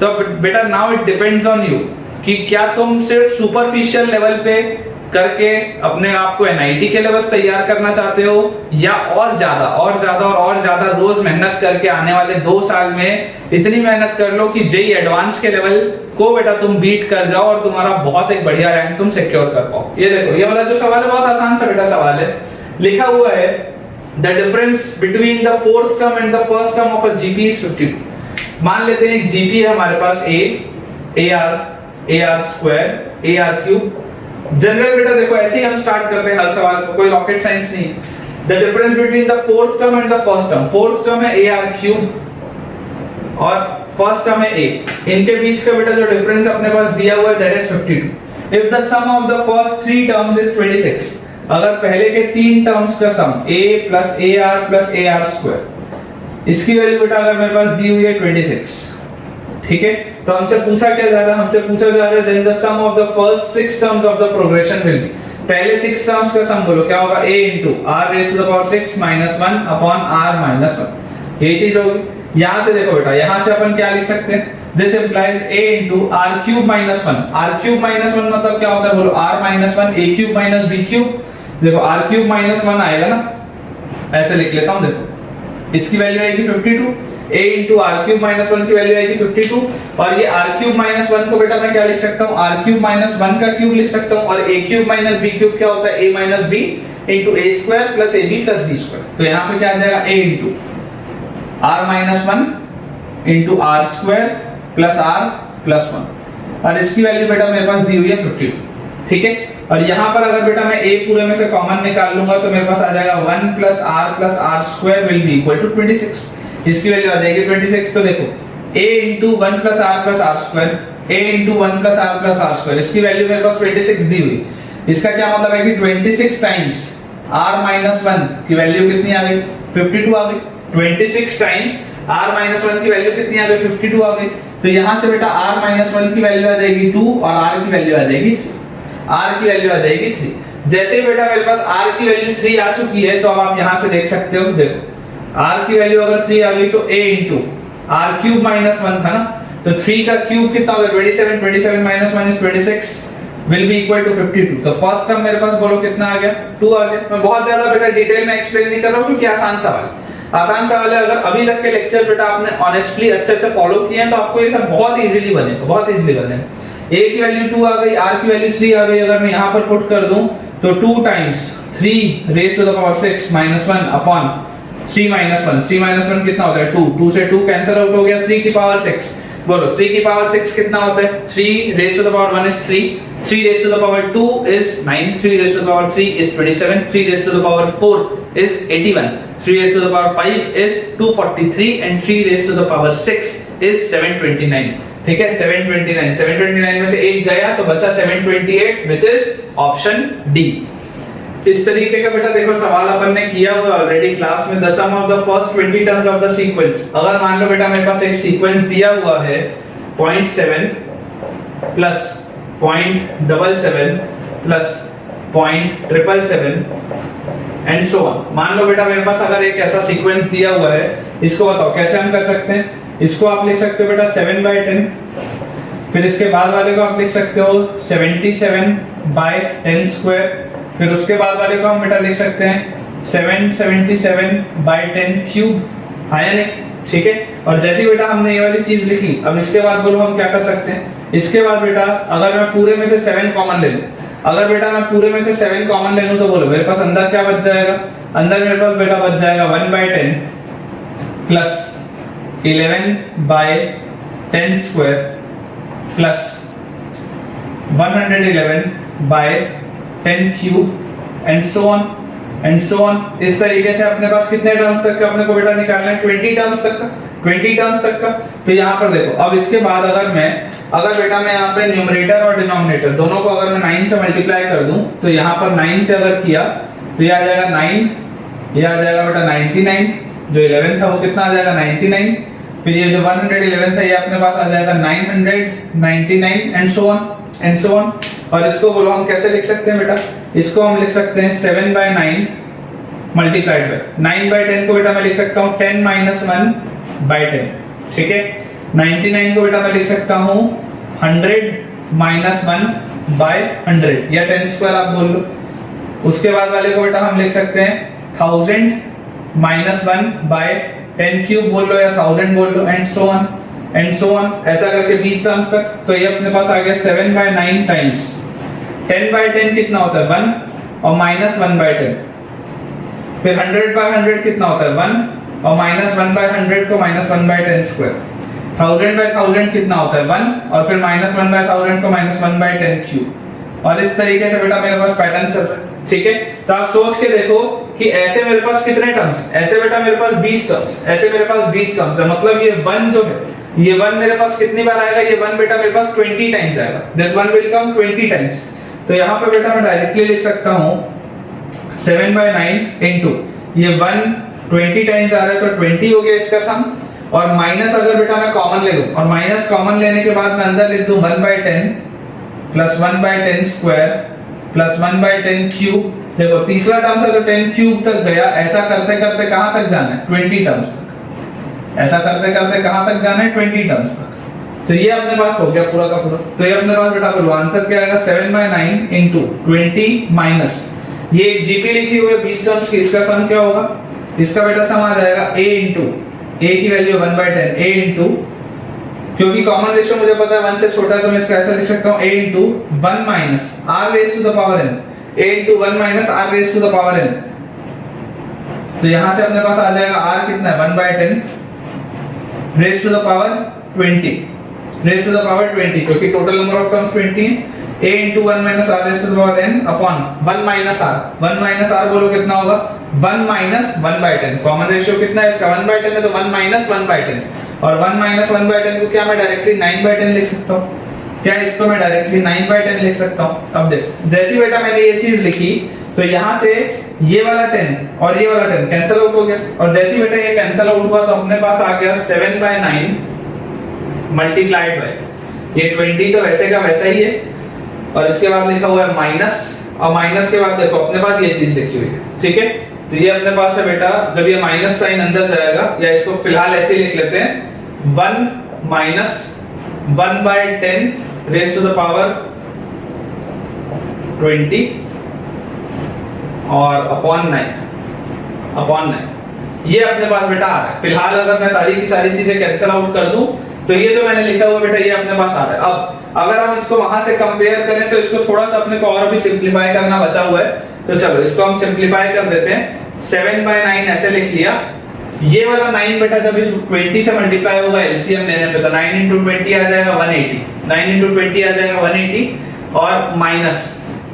तो बेटा now it depends on you कि क्या तुम सिर्फ सुपरफिशियल लेवल पे करके अपने आप को एनआईटी के लेवल तैयार करना चाहते हो, या और ज्यादा रोज मेहनत करके आने वाले 2 साल में इतनी मेहनत कर लो कि जेई एडवांस के लेवल को बेटा तुम बीट कर जाओ और तुम्हारा बहुत एक बढ़िया रैंक तुम सिक्योर कर पाओ। ये देखो ये वाला जो सवाल है बहुत आसान सा बेटा सवाल है, लिखा हुआ है the difference between the fourth term and the first term of a GP is 52। मान लेते हैं एक जीपी है हमारे पास AR square AR cube. General बेटा देखो ऐसे ही हम स्टार्ट करते हैं हर सवाल को, कोई रॉकेट साइंस नहीं। The difference between the fourth term and the first term, fourth term है AR क्यूब और फर्स्ट टर्म है A, इनके बीच का बेटा जो डिफरेंस अपने पास दिया हुआ है that is 52। If the sum of the first 3 terms is 26, अगर पहले के 3 टर्म्स का sum A plus AR plus AR square, इसकी वैल्यू बेटा अगर मेरे पास दी हुई है 26, ठीक है, तो हमसे पूछा क्या जा रहा है, हमसे पूछा जा रहा है then the sum of the first 6 terms of the progression will be, पहले 6 टर्म्स का सम बोलो क्या होगा, A into r raised to the power 6 minus 1 upon r minus 1, ये चीज होगी। यहां से देखो बेटा, यहां से अपन क्या लिख सकते हैं, this implies A into r cube minus 1, r cube minus 1 मतलब क्या होता है बोलो, r minus 1 a cube minus b cube, देखो r cube minus 1 आएगा ना, ऐसे लिख लेता हूं, देखो इसकी वैल्यू आएगी 52, a into r cube minus 1 की वैल्यू आएगी 52, और ये r cube minus 1 को बेटा मैं क्या लिख सकता हूँ, r cube minus 1 का क्यूब लिख सकता हूँ, और a cube minus b cube क्या होता है, a minus b into a square plus ab plus b square, तो यहाँ पे क्या आ जाएगा, a into r minus 1 into r square plus r plus 1, और इसकी वैल्यू बेटा मेरे पास दी हुई है 52, ठीक है। और यहाँ पर अगर बेटा मैं a पूरे में से कॉमन निकाल लूंगा तो मेरे पास आ जाएगा 1 plus r square will be equal to 26। इसकी वैल्यू आ जाएगी 26। तो देखो a into 1 plus r square, a into 1 plus r square, इसकी वैल्यू मेरे पास 26 दी हुई। इसका क्या मतलब है कि 26 टाइम्स r माइनस 1 की वैल्यू कितनी आ गई, 52 आ गई। 26 टाइम्स r माइनस 1 की वैल्यू कितनी आ गई, 52 आ गई। तो यहाँ से बेटा r माइनस 1 की वैल्यू आ जाएगी 2 और r की वैल्यू आ जाएगी 3, r की वैल्यू आ जाएगी 3। जैसे ही बेटा मेरे पास r की वैल्यू 3 आ चुकी है तो अब आप यहाँ से देख सकते हो, देखो r की वैल्यू अगर 3 आ गई तो a into r cube minus 1 था ना, तो 3 का क्यूब कितना होगा 27, 27 minus 1 is 26 will be equal to 52। तो फर्स्ट टर्म मेरे पास बोलो कितना आ गया, 2 आ गया। मैं बहुत ज्यादा बेटा डिटेल में एक्सप्लेन नहीं कर रहा हूँ क्योंकि आसान सवाल है। अगर अभी तक के लेक्चर बेटा आपने ऑनेस्टली अच्छे से फॉलो किए हैं तो आपको ये सब बहुत इजीली बनेगा। a की वैल्यू 2 आ गई, r की वैल्यू 3 आ गई। अगर मैं यहाँ पर पुट कर दूं तो 2 times 3 raise to the power 6 minus 1 upon 3 minus 1, 3 minus 1 कितना होता है 2, 2 से 2 कैंसिल आउट हो गया, 3 की पावर 6। बोलो 3 की पावर 6 कितना होता है, 3 raise to the power 1 is 3, 3 raise to the power 2 is 9, 3 raise to the power 3 is 27, 3 raise to the power 4 is 81, 3 raise to the power 5 is 243 and 3 raise to the power 6 is 729। ठीक है, 729 में से एक गया तो बचा 728 which is option D. इस तरीके का बेटा देखो सवाल अपन ने किया हुआ ऑलरेडी क्लास में। The sum of the first 20 terms of the sequence. अगर मान लो बेटा मेरे पास एक सीक्वेंस दिया हुआ है 0.7 plus 0.77 plus 0.777 and so on. मान लो बेटा मेरे पास अगर एक ऐसा सीक्वेंस दिया हुआ है, इसको बताओ कैसे हम कर सकते हैं। इसको आप लिख सकते हो बेटा 7/10, फिर इसके बाद वाले को आप लिख सकते हो 77/10 स्क्वायर, फिर उसके बाद वाले को हम बेटा लिख सकते हैं 777/10 क्यूब। हाँ या नहीं, ठीक है। और जैसे बेटा हमने ये वाली चीज लिखी, अब इसके बाद बोलो हम क्या कर सकते हैं। इसके बाद बेटा अगर मैं पूरे में से 7 कॉमन ले लूं, अगर बेटा मैं पूरे में से 7 कॉमन ले लूं तो बोलो मेरे पास अंदर क्या बच जाएगा, अंदर मेरे पास बेटा बच जाएगा 1/10 plus 11/10 square plus 111/10 cube and so on. इस तरीके से अपने पास कितने टर्म्स तक का अपने को बेटा निकालना है, 20 टर्म्स तक का। तो यहाँ पर देखो, अब इसके बाद अगर बेटा मैं यहाँ पे न्यूमरेटर और डिनोमिनेटर दोनों को अगर मैं 9 से मल्टीप्लाई कर दूं तो यहाँ पर 9 से अगर किया तो ये आ जाएगा 9, ये आ जाएगा बेटा 99, जो 11 था वो कितना आ जाएगा 99, फिर ये जो 111 था ये अपने पास आ जाएगा 999 एंड सो ऑन। और इसको बोलो हम कैसे लिख सकते हैं बेटा, इसको हम लिख सकते हैं 7/9 मल्टीप्लाइड बाय 9/10 को बेटा मैं लिख सकता हूँ 10 - 1/10, ठीक है। 99 को बेटा मैं लिख सकता हूँ 100 - 1/100 या 10 स्क्वायर आप बोल लो। उसके बाद वाले को बेटा हम लिख सकते हैं 1000 - 1/10 क्यूब बोल लो या 1000 बोल लो एंड सो ऑन ऐसा करके 20 टर्म्स तक। तो ये अपने पास आ गया 7/9 टाइम्स 10/10 कितना होता है 1 और माइनस 1/10, फिर 100/100 कितना होता है 1 और माइनस 1/100 को माइनस 1/10 स्क्वायर, 1000/1000 कितना होता है 1 और फिर माइनस 1/1000 को माइनस 1/10 क्यूब। और इस तरीके से बेटा मेरे पास पैटर्न चल रहा है, ठीक है। तो आप सोच के देखो कि ऐसे मेरे पास कितने टर्म्स, ऐसे बेटा मेरे पास 20 टर्म्स, ऐसे मेरे पास 20 टर्म्स है। मतलब ये 1 जो है, ये 1 मेरे पास कितनी बार आएगा, ये 1 बेटा मेरे पास 20 टाइम्स आएगा। This 1 will come 20 times. तो यहाँ पे बेटा मैं डायरेक्टली लिख सकता हूँ 7/9 इनटू ये 1 20 टाइम्स आ रहा है तो 20 हो गया इसका सम। और माइनस अगर बेटा मैं कॉमन ले लूं और माइनस कॉमन लेने के बाद मैं अंदर लिख दूं 1/10 प्लस 1/10 स्क्वायर प्लस 1/10 क्यूब। देखो तीसरा टर्म था तो 10 क्यूब तक गया। ऐसा करते करते कहां तक जाना है 20 टर्म्स तक। ऐसा करते करते कहां तक जाना है 20 टर्म्स तक। तो ये अपने पास हो गया पूरा का पूरा। तो ये अपने पास बेटा बोलो आंसर क्या आएगा 7/9 इनटू 20 माइनस ये एक जीपी लिखी हुई है 20 टर्म्स की, इसका सम क्या होगा, इसका बेटा सम आ जाएगा a इनटू a की वैल्यू 1/10 a इनटू, क्योंकि कॉमन रेशियो मुझे पता है 1 से छोटा है तो मैं इसको ऐसे लिख सकता हूं a into 1 minus r raise to the power n, a into 1 minus r raise to the power n। तो यहां से अपने पास आ जाएगा r कितना है 1/10 raise to the power 20, raise to the power 20, क्योंकि टोटल नंबर ऑफ टर्म्स 20 है। a into 1 minus r raised to the power n upon 1 minus r। 1 minus r बोलो कितना होगा? 1 minus 1 by 10। कॉमन रेशियो कितना है इसका? 1 by 10 है, तो 1 minus 1 by 10। और 1 minus 1 by 10 को क्या मैं डायरेक्टली 9 by 10 लिख सकता हूँ? क्या इसको मैं डायरेक्टली 9 by 10 लिख सकता हूँ? अब देखो, जैसी बेटा मैंने ये चीज लिखी, तो यहाँ से ये वाला 10 और ये वाला 10 कैंसिल आउट हो गया, और जैसी बेटा ये कैंसिल आउट हुआ तो अपने पास आ गया 7 by 9 मल्टीप्लाइड बाय ये 20, तो वैसे का वैसा ही है। और इसके बाद लिखा हुआ है माइनस, और माइनस के बाद देखो अपने पास ये चीज लिखी हुई है, ठीक है। तो ये अपने पास है बेटा, जब ये माइनस साइन अंदर जाएगा, या इसको फिलहाल ऐसे लिख लेते हैं 1 minus 1 by 10 raised to the power 20 और अपॉन 9 ये अपने पास बेटा आ रहा है। फिलहाल अगर मैं सारी की सारी चीजें कैंसिल आउट कर दूं तो ये जो मैंने लिखा हुआ बेटा ये अपने पास आ रहा है। अब अगर हम इसको वहां से कंपेयर करें तो इसको थोड़ा सा अपने को और भी सिंपलीफाई करना बचा हुआ है, तो चलो इसको हम सिंपलीफाई कर देते हैं। 7 by 9 ऐसे लिख लिया। ये वाला 9 बेटा जब इस 20 से मल्टीप्लाई होगा एलसीएम लेने पे, तो 9 into 20 आ जाएगा 180। 9 into 20 आ जाएगा 180, और माइनस,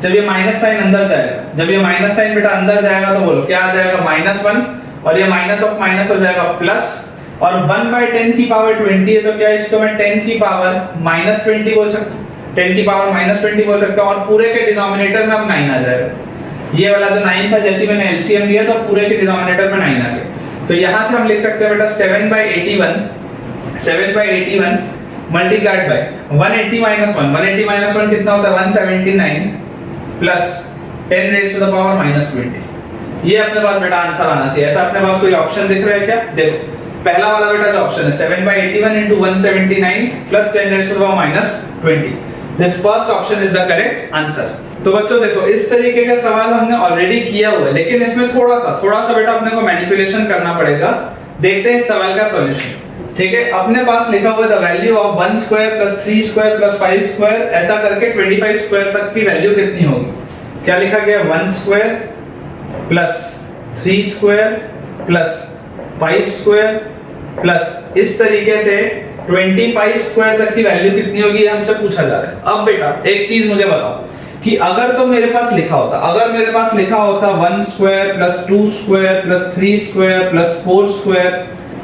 जब ये माइनस साइन अंदर जाएगा, जब ये माइनस साइन बेटा अंदर जाएगा तो बोलो क्या आ जाएगा? -1, और ये माइनस ऑफ माइनस हो जाएगा प्लस, और 1 by 10 की पावर 20 है, तो क्या इसको मैं 10 की पावर -20 बोल सकता हूँ? 10 की पावर -20 बोल सकता हूँ, और पूरे के डिनोमिनेटर में अब 9 आ जाएगा। ये वाला जो 9 था, जैसे मैंने एलसीएम लिया तो पूरे के डिनोमिनेटर में 9 आ गया। तो यहाँ से हम लिख सकते हैं बेटा 7 by 81 multiplied by 180 minus 1। 180 minus 1 कितना होता है? 179 plus 10 raised to the power -20। ये अपने पास बेटा आंसर आना चाहिए। ऐसा अपने पास कोई ऑप्शन दिख रहा है क्या? देखो पहला वाला बेटा जो ऑप्शन है 7 by 81 into 179 plus 10 raised to the power -20। This first option is the correct answer। तो बच्चों देखो इस तरीके का सवाल हमने ऑलरेडी किया हुआ है, लेकिन इसमें थोड़ा सा बेटा अपने को मैनिपुलेशन करना पड़ेगा। देखते हैं इस सवाल का सॉल्यूशन। ठीक है, अपने पास लिखा हुआ है the value of 1 square plus 3 square plus 5 square, ऐसा करके 25 स्क्वायर तक की वैल्यू कितनी होगी? क्या लिखा गया? 1 square plus 3 square plus 5 square plus इस तरीके से 25 स्क्वायर तक की वैल्यू कितनी होगी, हमसे पूछा जा रहा है। अब बेटा एक चीज मुझे बताओ कि अगर तो मेरे पास लिखा होता 1 square plus 2 square plus 3 square plus 4 square,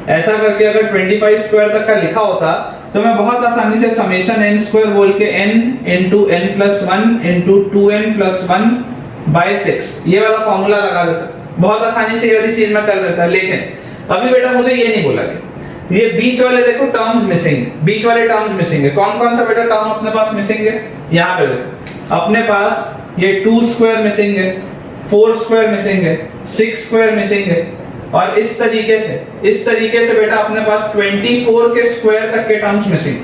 ऐसा करके अगर 25 स्क्वायर तक का लिखा होता तो मैं बहुत आसानी से समेशन n स्क्वायर बोल के n into n plus 1 into 2n plus 1 by 6 ये वाला फॉर्मूला लगा देता। बहुत आसानी से ये वाली चीज मैं कर देता। लेकिन अभी बेटा मुझे ये नहीं बोला कि ये बीच वाले देखो टर्म्स मिसिंग, बीच वाले टर्म्स मिसिंग है। कौन कौन सा बेटा टर्म अपने पास मिसिंग है? यहाँ पे देखो अपने पास ये 2 स्क्वायर मिसिंग है, 4 स्क्वायर मिसिंग है, 6 स्क्वायर मिसिंग है, और इस तरीके से बेटा अपने पास 24 के स्क्वायर तक के terms missing.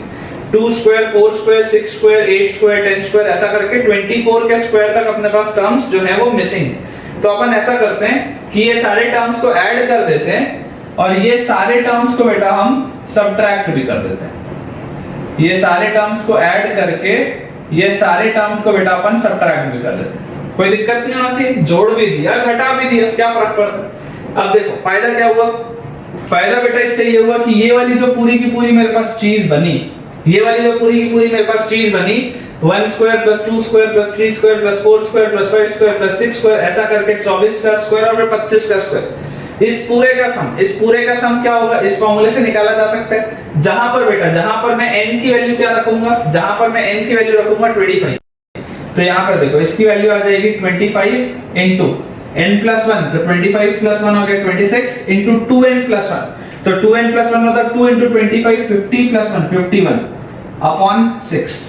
2 square, 4 square, 6 square, 8 square, 10 square, ऐसा करके 24 के स्क्वायर तक अपने पास टर्म्स जो है वो मिसिंग। तो अपन ऐसा करते हैं कि ये सारे टर्म्स को ऐड कर देते हैं और ये सारे टर्म्स को बेटा हम सब्ट्रैक्ट भी कर देते हैं। ये सारे टर्म्स को ऐड करके ये सारे टर्म्स को बेटा अपन सब्ट्रैक्ट भी कर देते हैं। कोई दिक्कत नहीं होना चाहिए, जोड़ भी दिया घटा भी दिया, क्या फर्क पड़ता है। अब देखो फायदा क्या हुआ? फायदा बेटा इससे ये हुआ कि ये वाली जो पूरी की पूरी मेरे पास चीज बनी, ये वाली जो पूरी की पूरी मेरे पास चीज बनी 1 square plus 2 square plus 3 square plus 4 square plus 5 square plus 6 square, ऐसा करके 24 का स्क्वायर और फिर 25 का स्क्वायर। इस पूरे का सम क्या होगा? इस फार्मूले से निकाला जा सकता है। जहां पर मैं n की वैल्यू क्या रखूंगा? जहां पर मैं n की वैल्यू रखूंगा 25, तो यहां पर देखो इसकी वैल्यू आ जाएगी 25 into n plus 1, तो 25 plus 1 हो गया 26 into 2n plus 1, तो 2n plus 1 मतलब 2 into 25 50 plus 1 51 upon 6।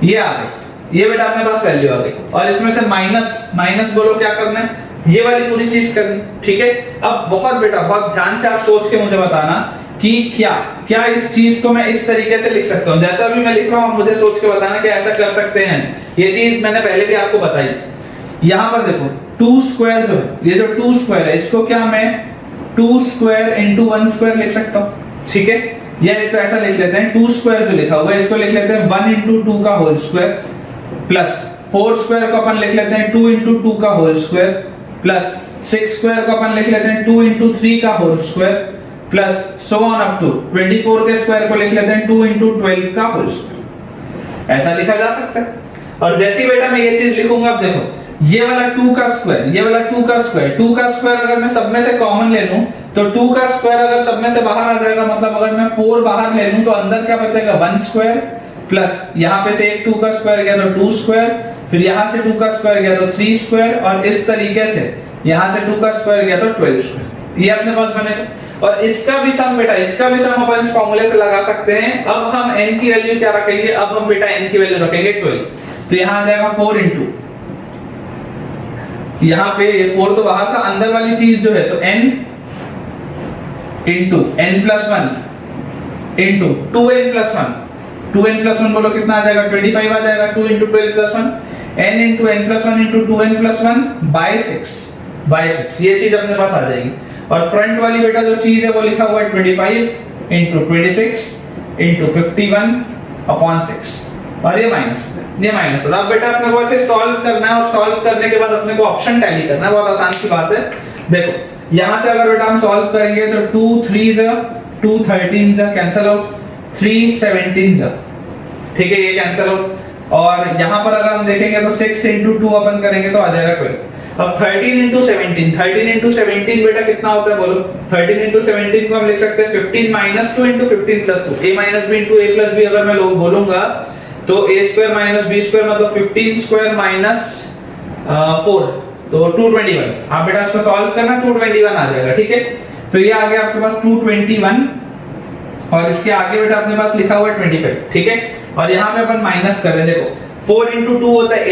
ये आ गई, ये बेटा अपने पास वैल्यू आ गई, और इसमें से माइनस बोलो क्या करना है? ये वाली पूरी चीज करनी। ठीक है, अब बहुत ध्यान से आप सोच के मुझे बताना कि क्या इस चीज को मैं इस तरीके से लिख सकता हूं जैसा भी मैं लिख रहा हूं। मुझे सोच के बताना कि ऐसा कर सकते हैं। ये चीज मैंने पहले भी आपको बताई। यहां पर देखो 2 स्क्वायर जो है, ये जो 2 स्क्वायर है इसको क्या मैं 2 स्क्वायर into 1 स्क्वायर लिख सकता हूं। ठीक है, या इसको ऐसा लिख लेते हैं 2 स्क्वायर जो लिखा हुआ है इसको लिख लेते हैं 1 into 2 का होल स्क्वायर, प्लस 4 स्क्वायर को अपन लिख लेते हैं 2 into 2 का होल स्क्वायर, प्लस 6 स्क्वायर को अपन लिख लेते हैं 2 into 3 का whole square, plus so on up to 24 के स्क्वायर को लिख लेते हैं 2 into 12 का होल स्क्वायर। ऐसा लिखा जा सकता है। और जैसे ही बेटा मैं ये चीज लिखूंगा, अब देखो ये वाला 2 का स्क्वायर, ये वाला 2 का स्क्वायर, 2 का स्क्वायर अगर मैं सब में से कॉमन ले लूं तो 2 का स्क्वायर अगर सब में से बाहर आ जाएगा, मतलब अगर मैं 4 बाहर ले लूं तो अंदर क्या बचेगा 1 स्क्वायर, प्लस यहां पे से एक 2 का स्क्वायर गया तो 2 स्क्वायर, फिर यहां से 2 का स्क्वायर गया तो 3 स्क्वायर, और इस तरीके से यहां से 2 का स्क्वायर गया तो 12 स्क्वायर। ये अपने पास बनेगा। और इसका भी सम बेटा, इसका भी सम अपन इस फार्मूले से लगा सकते हैं। अब हम n की वैल्यू क्या रखेंगे, अब हम बेटा n की वैल्यू रखेंगे 12, तो यहां आ जाएगा 4 into, यहां पे ये 4 तो बाहर था, अंदर वाली चीज जो है तो n into n plus 1 into 2n plus 1, 2n plus 1 बोलो कितना आ जाएगा 25 आ जाएगा, 2 into 12 plus 1, n into n plus 1 into 2n plus 1 by 6, ये चीज अपने पास आ जाएगी। और फ्रंट वाली बेटा जो चीज है वो लिखा हुआ है 25 into 26 into 51 upon 6, और ये माइनस है। अब बेटा अपने को ऐसे सॉल्व करना है, और सॉल्व करने के बाद अपने को ऑप्शन टैली करना है। बहुत आसान सी बात है। देखो यहां से अगर बेटा हम सॉल्व करेंगे तो 2 3 जा 2 13 जा कैंसिल आउट, 3 17 जा, ठीक है ये कैंसिल आउट। और यहां पर अगर हम देखेंगे तो 6 into 2 अपन करेंगे तो आ जाएगा 12। अब 13 into 17 बेटा कितना होता है बोलो, 13 into 17 को हम लिख सकते हैं 15 minus 2 into 15 plus 2, a minus b into a plus b अगर मैं लोग बोलूंगा तो a square minus b square मतलब 15 square minus 4 तो 221। आप बेटा इसको सॉल्व करना, 221 आ जाएगा, ठीक है। तो ये आ गया आपके पास 221, और इसके आगे बेटा अपने पास लिखा हुआ है 25, ठीक है। और यहाँ पे अपन माइनस कर रहे हैं, देखो 4 into 2 होता है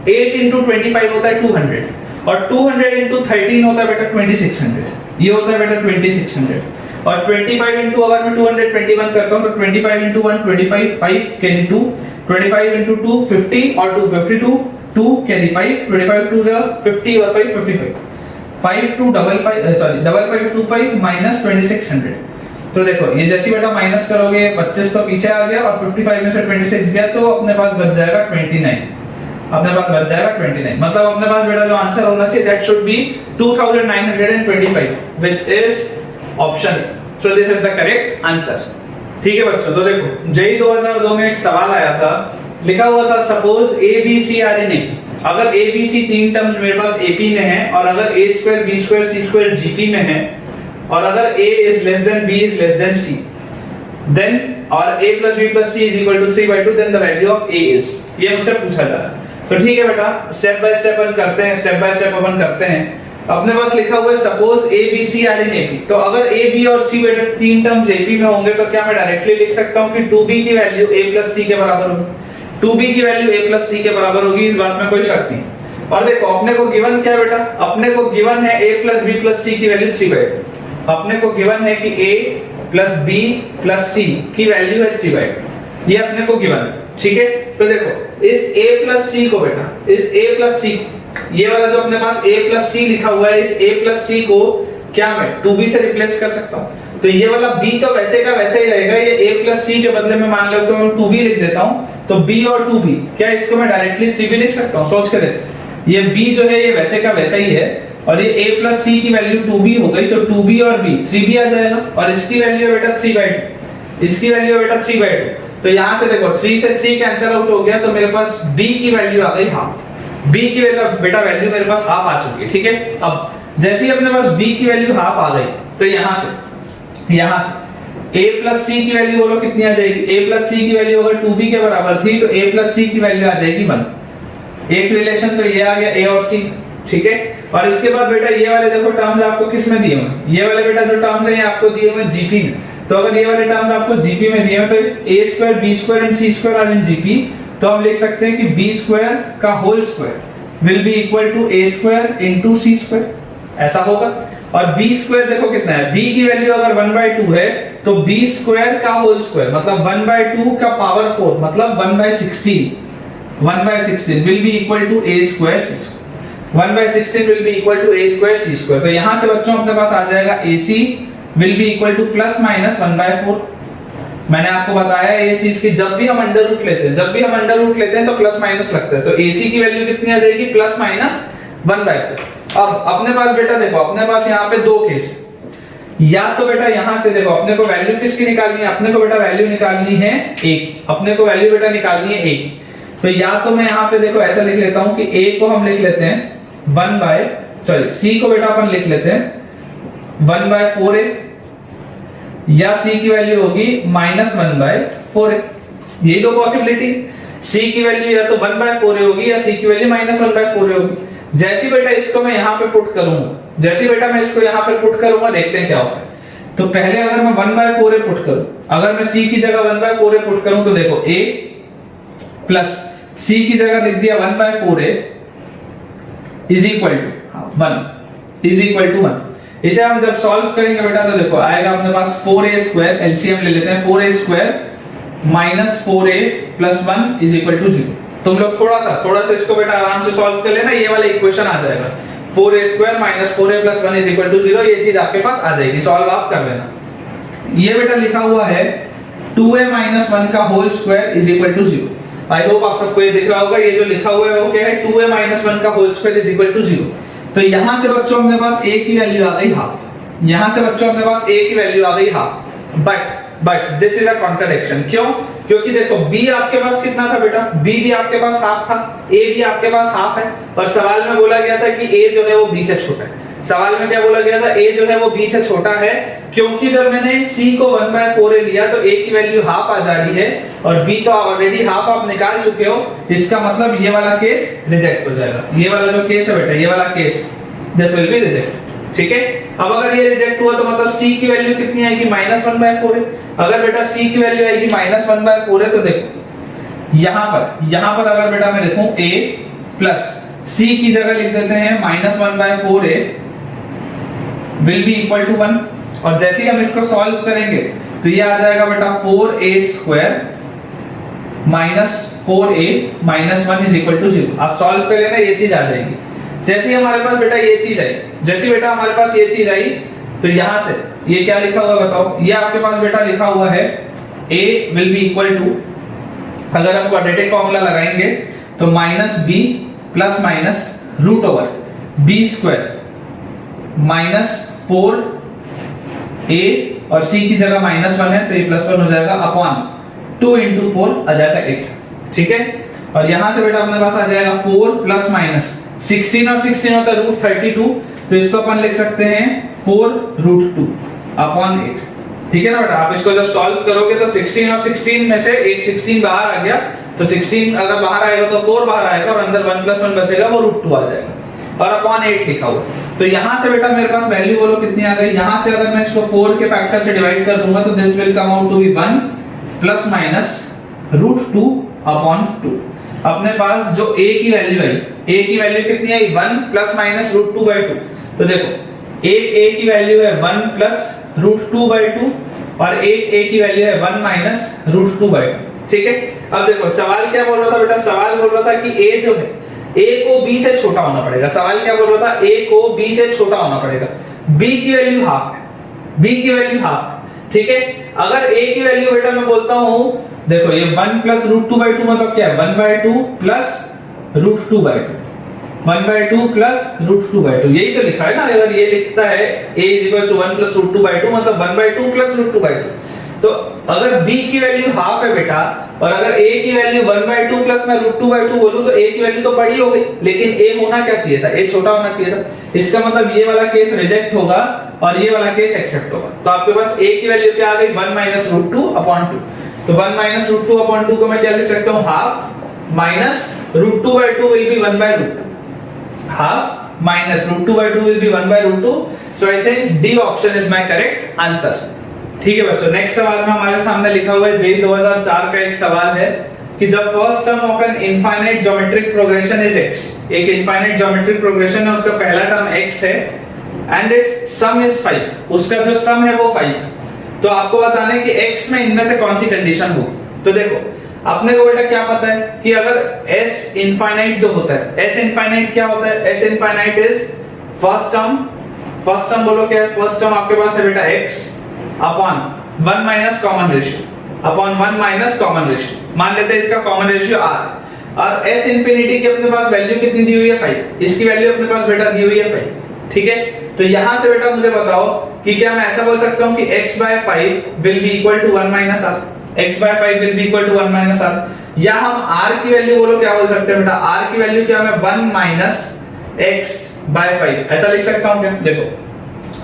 8 into 25 होता है 200, और 200 into 13 होता है बेटा 2600, ये होता है बेटा 2600। और 25 into अगर मैं 221 करता हूं तो 25 into 1 25, 5 कैरी 2, 25 into 2 50 और 2 52, 2 कैरी 5, 25 2 50 और 5 55, 5 2 55 सॉरी 5525 minus 2600। तो देखो ये जैसे बेटा माइनस करोगे 25 तो पीछे आ गया, और 55 में से 26 गया तो अपने पास बच जाएगा 29, अपने पास बच जाएगा 29। मतलब अपने पास बेटा जो आंसर होना चाहिए that should be 2925, which is option. So this is the correct answer, ठीक है बच्चों। तो देखो जेई 2002 में एक सवाल आया था, लिखा हुआ था suppose a b c are in a. अगर ए बी सी तीन टर्म्स मेरे पास एपी में है, और अगर ए स्क्वायर बी स्क्वायर सी स्क्वायर जीपी में है, और अगर a is less than b is less than c, then और a plus b plus c is equal to 3/2, then the value of a is, ये मुझसे पूछा जा रहा है। तो ठीक है बेटा स्टेप बाय स्टेप अपन करते हैं, स्टेप बाय स्टेप अपन करते हैं। अपने पास लिखा हुआ है suppose a b c are in AP, तो अगर a b और c बेटा तीन टर्म्स AP में होंगे तो क्या मैं डायरेक्टली लिख सकता हूं कि 2b की वैल्यू a plus c के बराबर होगी, 2b की वैल्यू a plus c के बराबर होगी, इस बात में कोई शक नहीं। और देखो अपने को गिवन क्या है बेटा, अपने को गिवन है a plus b plus c की वैल्यू 3/2, अपने को गिवन है कि a plus b plus c की वैल्यू है 3/2, ये अपने को गिवन है, ठीक है। तो देखो इस a plus c को बेटा, इस a plus c, ये वाला जो अपने पास a plus c लिखा हुआ है, इस a plus c को क्या मैं 2b से रिप्लेस कर सकता हूं। तो ये वाला b तो वैसे का वैसे ही रहेगा, ये a plus c के बदले में मान लो तो 2b लिख देता हूं, तो b और 2b, क्या इसको मैं डायरेक्टली 3b लिख सकता हूं, सोच के देखो। ये b जो है ये वैसे का वैसा ही है, और ये a plus c की वैल्यू 2b हो गई, तो 2b और b 3b आ जाएगा, और इसकी वैल्यू है बेटा 3/2, इसकी वैल्यू है बेटा 3/2। तो यहां से देखो 3 से 3 कैंसिल आउट हो गया, तो मेरे पास b की वैल्यू आ गई हाफ, b की बेटा वैल्यू मेरे पास हाफ आ चुकी है, ठीक है। अब जैसे ही अपने पास b की वैल्यू हाफ आ गई, तो यहां से a plus c की वैल्यू बोलो कितनी आ जाएगी, a plus c की वैल्यू अगर 2b के बराबर थी तो a plus c की वैल्यू आ जाएगी 1। एक रिलेशन तो ये आ गया a और c, ठीक है। और इसके बाद बेटा ये वाले देखो टर्म्स आपको किस में दिए हुए हैं, ये वाले बेटा जो टर्म्स हैं ये आपको दिए हुए हैं जीपी में। तो अगर ये वाले टर्म्स आपको जीपी में दिए हैं तो a square b square and c square are in GP, तो हम लिख सकते हैं कि b स्क्वायर का whole square will be equal to a square into c square, ऐसा होगा। और b स्क्वायर देखो कितना है, b की वैल्यू अगर 1/2 है तो b स्क्वायर का होल स्क्वायर मतलब 1/2 का पावर 4 मतलब 1/16 will be equal to a square c square, 1/16 will be equal to a square c square। तो यहां से बच्चों अपने पास आ जाएगा ac will be equal to plus minus 1/4। मैंने आपको बताया ये चीज कि जब भी हम अंडर रूट लेते हैं तो प्लस माइनस लगता है, तो ac की वैल्यू कितनी आ जाएगी प्लस माइनस 1/4। अब अपने पास बेटा देखो अपने पास यहाँ पे दो केस, या तो बेटा यहां से देखो अपने को वैल्यू किसकी निकालनी है, अपने को बेटा वैल्यू निकालनी है 1, अपने को वैल्यू बेटा निकालनी है 1। तो या तो मैं यहां पे देखो ऐसा लिख लेता हूं कि a को हम लिख लेते हैं c को बेटा अपन लिख लेते हैं 1/4a, या c की वैल्यू होगी -1/4a। ये दो पॉसिबिलिटी, c की वैल्यू या तो 1/4a होगी या c की वैल्यू -1/4a होगी। जैसी बेटा इसको मैं यहां पे पुट करूंगा, जैसी बेटा मैं इसको यहां पे पुट करूंगा, देखते हैं क्या होता है। तो पहले अगर मैं 1/4a पुट करूं, अगर मैं c की जगह 1/4a पुट करूं तो देखो a प्लस c की जगह लिख दिया 1/4a इज इक्वल टू 1। इसे हम जब सॉल्व करेंगे बेटा तो देखो आएगा अपने पास 4a² एलसीएम ले लेते हैं, 4a² minus 4a plus 1 is equal to 0। तुम लोग थोड़ा सा इसको बेटा आराम से सॉल्व कर लेना, ये वाला इक्वेशन आ जाएगा 4a² minus 4a plus 1 is equal to 0। ये चीज आपके पास आ जाएगी, सॉल्व आप कर लेना। ये बेटा लिखा हुआ है 2a माइनस 1 का whole square is equal to 0। I hope आप सबको ये दिख रहा होगा, ये जो लिखा हुआ है वो क्या है, 2a माइनस 1 का whole square is equal to 0। तो यहां से बच्चों अपने पास a की वैल्यू आ गई हाफ, यहां से बच्चों अपने पास a की वैल्यू आ गई half. But this is a contradiction. क्यों? क्योंकि देखो b आपके पास कितना था बेटा, b भी आपके पास हाफ था, a भी आपके पास हाफ है, और सवाल में बोला गया था कि a जो है वो b से छोटा है। सवाल में क्या बोला गया था, a जो है वो b से छोटा है, क्योंकि जब मैंने c को 1/4a लिया तो a की वैल्यू हाफ आ जा रही है और b तो ऑलरेडी हाफ आप निकाल चुके हो। इसका मतलब ये वाला केस रिजेक्ट हो जाएगा, ये वाला जो केस है बेटा, ये वाला case this will B reject. ठीक है, अब अगर ये रिजेक्ट हुआ तो मतलब c की वैल्यू कितनी आएगी, -1/4a। अगर बेटा c की वैल्यू आएगी -1/4a तो देखो यहां पर अगर बेटा मैं लिखूं a प्लस c की जगह लिख देते हैं -1/4a will be equal to 1। और जैसे ही हम इसको सॉल्व करेंगे तो ये आ जाएगा बेटा 4a² minus 4a minus 1 is equal to 0। आप सॉल्व कर लेना, ये चीज आ जाएगी। जैसे ही हमारे पास बेटा ये चीज आई, जैसे बेटा हमारे पास ये चीज आई तो यहां से ये क्या लिखा हुआ बताओ, ये आपके पास बेटा लिखा हुआ है a will be equal to, अगर हम क्वाड्रेटिक फार्मूला लगाएंगे तो -b plus minus root over b² minus 4a और c की जगह -1 है तो ये +1 हो जाएगा अपॉन 2 into 4 आ जाएगा 8। ठीक है, और यहां से बेटा अपने पास आ जाएगा 4 प्लस माइनस 16 और 16 होता है √32, तो इसको अपन लिख सकते हैं 4√2 अपॉन 8। ठीक है ना बेटा, आप इसको जब सॉल्व करोगे तो 16 और 16 में से एक 16 बाहर आ गया, तो 16 अगर बाहर आएगा तो 4 बाहर आएगा और अंदर 1 + 1 बचेगा, वो √2 आ जाएगा और अपॉन 8 लिखा हुआ। तो यहां से बेटा मेरे पास वैल्यू बोलो कितनी आ गई, यहां से अगर मैं इसको 4 के फैक्टर से डिवाइड कर दूंगा तो this will come out to be 1 plus minus √2 upon 2। अपने पास जो a की वैल्यू आई, a की वैल्यू कितनी आई 1 प्लस माइनस √2/2। तो देखो एक a की वैल्यू है 1 प्लस √2/2 और एक a की वैल्यू है 1 माइनस √2/2। ठीक है, अब देखो सवाल क्या बोल रहा था बेटा, सवाल बोल रहा था कि a जो है a को b से छोटा होना पड़ेगा। सवाल क्या बोल रहा था, a को b से छोटा होना पड़ेगा। b की वैल्यू हाफ है, b की वैल्यू हाफ है। ठीक है, अगर a की वैल्यू बेटा मैं बोलता हूं, देखो ये 1 प्लस √2/2 मतलब क्या है, 1/2 प्लस √2/2, 1/2 प्लस √2/2, यही तो लिखा है ना। अगर ये लिखता है a = 1 प्लस √2/2 मतलब 1/2 प्लस √2/2। तो अगर b की वैल्यू हाफ है बेटा और अगर a की वैल्यू 1/2 प्लस मैं √2/2 बोलूं तो a की वैल्यू तो बड़ी हो गई, लेकिन a होना क्या चाहिए था, a छोटा होना चाहिए था। इसका मतलब ये वाला केस रिजेक्ट होगा और ये वाला केस एक्सेप्ट होगा। तो आपके पास a की वैल्यू क्या आ गई 1 माइनस √2/2। तो 1 माइनस √2/2 को मैं क्या लिख सकता हूं, half minus √2/2 will be 1/2, half minus √2/2 will be 1/2। So I think D option is my correct answer. ठीक है बच्चों, नेक्स्ट सवाल में हमारे सामने लिखा हुआ है जेई 2004 का एक सवाल है कि the first term of an infinite geometric progression is x। एक इनफाइनाइट ज्योमेट्रिक प्रोग्रेशन है, उसका पहला टर्म x है एंड इट्स सम इज 5, उसका जो सम है वो 5। तो आपको बताना है कि x में इनमें से कौन सी कंडीशन होगी। तो देखो अपने को बेटा क्या पता है कि अगर s इनफाइनाइट जो होता है, s इनफाइनाइट क्या होता है, s infinite is first term बोलो क्या है, फर्स्ट टर्म आपके पास है बेटा x upon 1 minus common ratio, upon 1 minus common ratio. मान लेते हैं इसका कॉमन रेशियो r और s इंफिनिटी की अपने पास वैल्यू कितनी दी हुई है 5, इसकी वैल्यू अपने पास बेटा दी हुई है 5। ठीक है, तो यहाँ से बेटा मुझे बताओ कि क्या मैं ऐसा बोल सकता हूँ कि x/5 will be equal to 1 minus r, x/5 will be equal to 1 minus r, या हम r की वैल्यू बोलो क्या बोल सकते हैं बेटा, r की वैल्यू क्या मैं 1 माइनस x/5 ऐसा लिख सकता हूँ क्या? देखो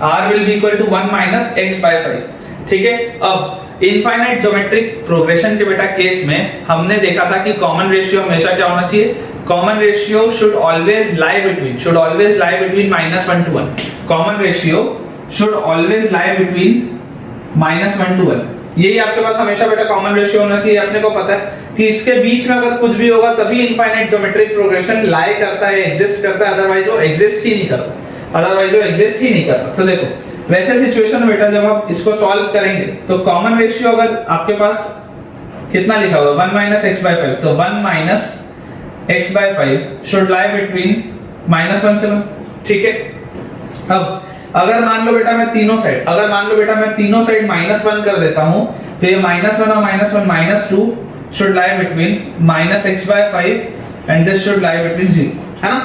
r will be equal to 1 minus x/5, ठीक है। अब इनफाइनाइट ज्योमेट्रिक प्रोग्रेशन के बेटा केस में हमने देखा था कि कॉमन रेशियो हमेशा क्या होना चाहिए, common ratio should always lie between -1 to 1, common ratio should always lie between -1 to 1, यही आपके पास हमेशा बेटा कॉमन रेशियो होना चाहिए। अपने को पता है कि इसके बीच में अगर कुछ भी होगा तभी इनफाइनाइट ज्योमेट्रिक प्रोग्रेशन लाई करता है, एग्जिस्ट करता है, अदरवाइज वो एग्जिस्ट ही नहीं करता, तो देखो वैसे सिचुएशन में बेटा जब आप इसको सॉल्व करेंगे तो कॉमन रेशियो अगर आपके पास कितना लिखा हुआ 1 माइनस x/5, तो 1 minus x/5 should lie between -1 से 1, ठीक है। अब अगर मान लो बेटा मैं तीनों साइड -1 कर देता हूं तो ये -1 और -1 -2 should lie between -x/5 and this should lie between 0, है ना।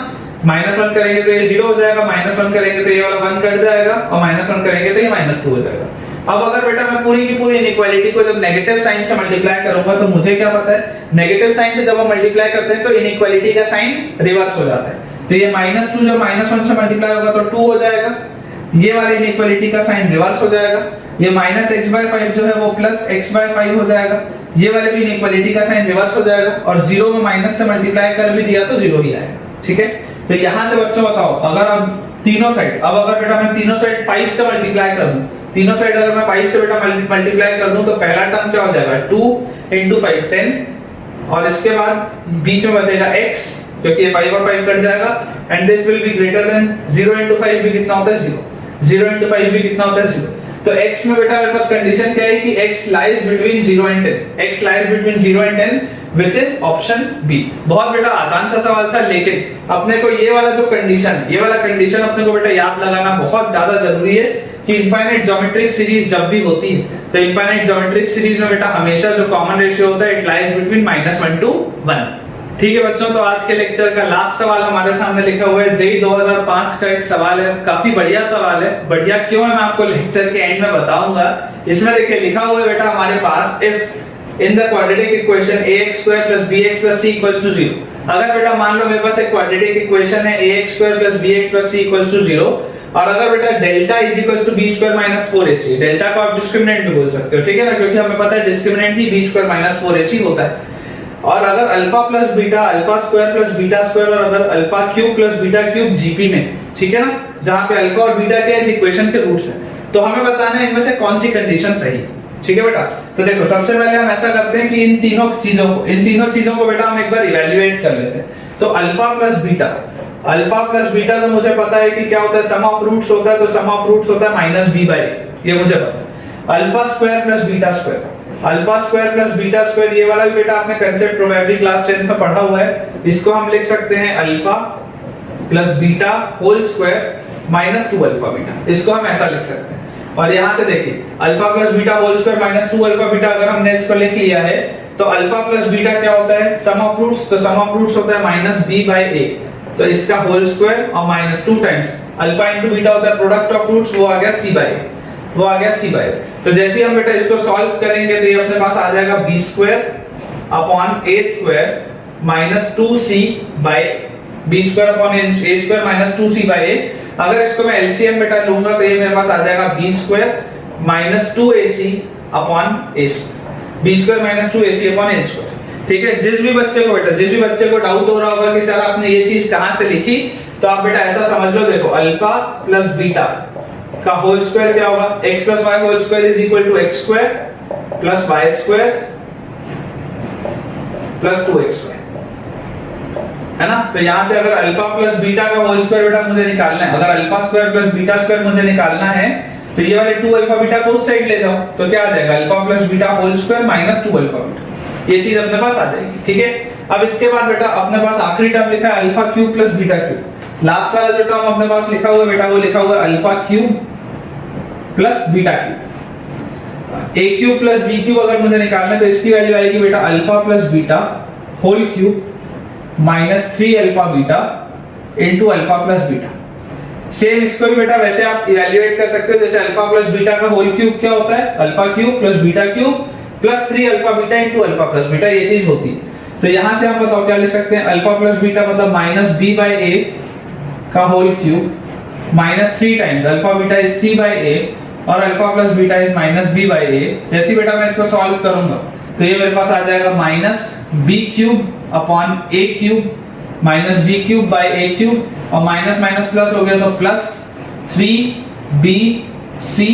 -1 करेंगे तो ये 0 हो जाएगा, -1 करेंगे तो ये वाला 1 कट जाएगा और -1 करेंगे तो ये -2 हो जाएगा। अब अगर बेटा मैं पूरी की पूरी इनइक्वालिटी को जब नेगेटिव साइन से मल्टीप्लाई करूंगा तो मुझे क्या पता है, नेगेटिव साइन से जब हम मल्टीप्लाई करते हैं तो इनइक्वालिटी का साइन रिवर्स हो जाता है। तो ये -2 जब -1 से मल्टीप्लाई होगा तो 2 हो जाएगा, ये वाली इनइक्वालिटी का साइन रिवर्स हो जाएगा, ये -x/5 जो है वो +x/5 हो जाएगा, ये वाले भी इनइक्वालिटी का साइन रिवर्स हो जाएगा, और 0 में माइनस से मल्टीप्लाई कर भी दिया तो 0 ही आएगा, ठीक है। तो यहां से बच्चों बताओ अगर अब तीनों साइड, अब अगर बेटा मैं तीनों साइड 5 से मल्टीप्लाई कर दूं, तीनों साइड अगर मैं 5 से बेटा मल्टीप्लाई कर दूं तो पहला टर्म क्या हो जाएगा 2 * 5 10, और इसके बाद बीच में बचेगा x क्योंकि ये 5 और 5 कट जाएगा, and this will be greater than 0 * 5 भी कितना होता है 0, 0 * 5 भी कितना होता है 0। तो x में बेटा मेरे पास कंडीशन क्या है कि x lies between 0 and 10, x lies between 0 and 10 which is option B. बहुत बेटा आसान सा सवाल था, लेकिन अपने को ये वाला जो कंडीशन, ये वाला कंडीशन अपने को बेटा याद लगाना बहुत ज्यादा जरूरी है कि इनफाइनाइट ज्योमेट्रिक सीरीज जब भी होती है तो इनफाइनाइट ज्योमेट्रिक सीरीज में बेटा हमेशा जो कॉमन रेशियो होता है इट लाइज बिटवीन -1 to 1। ठीक है बच्चों, तो आज के लेक्चर का लास्ट सवाल हमारे सामने लिखा हुआ है, जेईई 2005 का एक सवाल है, काफी बढ़िया सवाल है। बढ़िया क्यों है मैं आपको लेक्चर के एंड में बताऊंगा। इसमें देखिए लिखा हुआ है बेटा हमारे पास, if in the quadratic equation ax² + bx + c = 0, अगर बेटा मान लो मेरे पास एक क्वाड्रेटिक इक्वेशन है ax² + bx + c = 0, और अगर बेटा डेल्टा = b² - 4ac, डेल्टा को आप डिस्क्रिमिनेंट भी बोल सकते हो, ठीक है ना, क्योंकि हमें पता है डिस्क्रिमिनेंट ही b² - 4ac होता है। और अगर alpha plus beta, alpha square plus beta square, और अगर alpha cube plus beta cube GP में, ठीक है ना, जहां पे अल्फा और बीटा के इस इक्वेशन के रूट्स हैं, तो हमें बताना है इनमें से कौन सी कंडीशन सही है, ठीक है बेटा। तो देखो सबसे पहले हम ऐसा करते हैं कि इन तीनों चीजों को बेटा हम एक बार इवैल्यूएट कर लेते हैं। तो अल्फा प्लस बीटा तो मुझे पता है कि क्या होता है, सम ऑफ रूट्स होता है, तो सम ऑफ रूट्स होता है -b/a, ये मुझे पता है। Alpha square plus beta square, alpha square plus beta square, ये वाला भी बेटा आपने कांसेप्ट प्रोबेबली क्लास 10th में पढ़ा हुआ है। इसको हम लिख सकते हैं alpha plus beta whole square minus 2 alpha beta, इसको हम ऐसा लिख सकते हैं। और यहां से देखिए alpha plus beta whole square minus 2 alpha beta, अगर हमने इसको लिख लिया है तो अल्फा प्लस बीटा क्या होता है, सम ऑफ रूट्स, तो सम ऑफ रूट्स होता है -b/a, तो इसका होल स्क्वायर और -2 टाइम्स अल्फा इनटू बीटा होता है प्रोडक्ट ऑफ रूट्स, वो आ गया c/a, तो जैसे ही हम बेटा इसको सॉल्व करेंगे तो ये अपने पास आ जाएगा b² अपॉन a² - 2c/a², अगर इसको मैं एलसीएम बेटा लूंगा तो ये मेरे पास आ जाएगा b² - 2ac upon a², b² - 2ac upon a², ठीक है। जिस भी बच्चे को डाउट हो रहा होगा कि सर आपने ये चीज कहां से लिखी, तो आप बेटा ऐसा समझ लो, देखो अल्फा प्लस बीटा का होल स्क्वायर क्या होगा, x + y whole square is equal to x² + y² + 2xy, है ना। तो यहां से अगर अल्फा प्लस बीटा का होल स्क्वायर बेटा मुझे निकालना है, अगर alpha square plus beta square मुझे निकालना है तो ये वाले 2 अल्फा बीटा को उस साइड ले जाओ, तो क्या आ जाएगा alpha plus beta whole square minus 2 alpha beta, ये चीज अपने पास आ जाएगी, ठीक है। अब इसके बाद बेटा अपने पास आखिरी टर्म लिखा है alpha cube plus beta cube, last वाला जो टर्म अपने पास लिखा हुआ है बेटा वो लिखा हुआ है alpha cube plus beta cube. a cube plus b cube अगर मुझे निकालना है तो इसकी वैल्यू आएगी बेटा alpha plus beta whole cube -3 alpha beta into alpha plus beta. Same इसको भी बेटा वैसे आप इवैल्यूएट कर सकते हो, जैसे अल्फा प्लस बीटा का होल क्यूब क्या होता है, alpha cube plus beta cube plus 3 alpha beta into alpha plus beta, ये चीज होती है। तो यहां से हम बताओ क्या लिख सकते हैं, अल्फा प्लस बीटा मतलब माइनस बी बाई ए का whole cube minus 3 times alpha beta is c by a और alpha plus beta is minus b by a. जैसे बेटा मैं इसको सॉल्व करूंगा तो ये मेरे पास आ जाएगा minus B cube upon A cube minus B cube by A cube और माइनस माइनस प्लस हो गया तो plus 3bc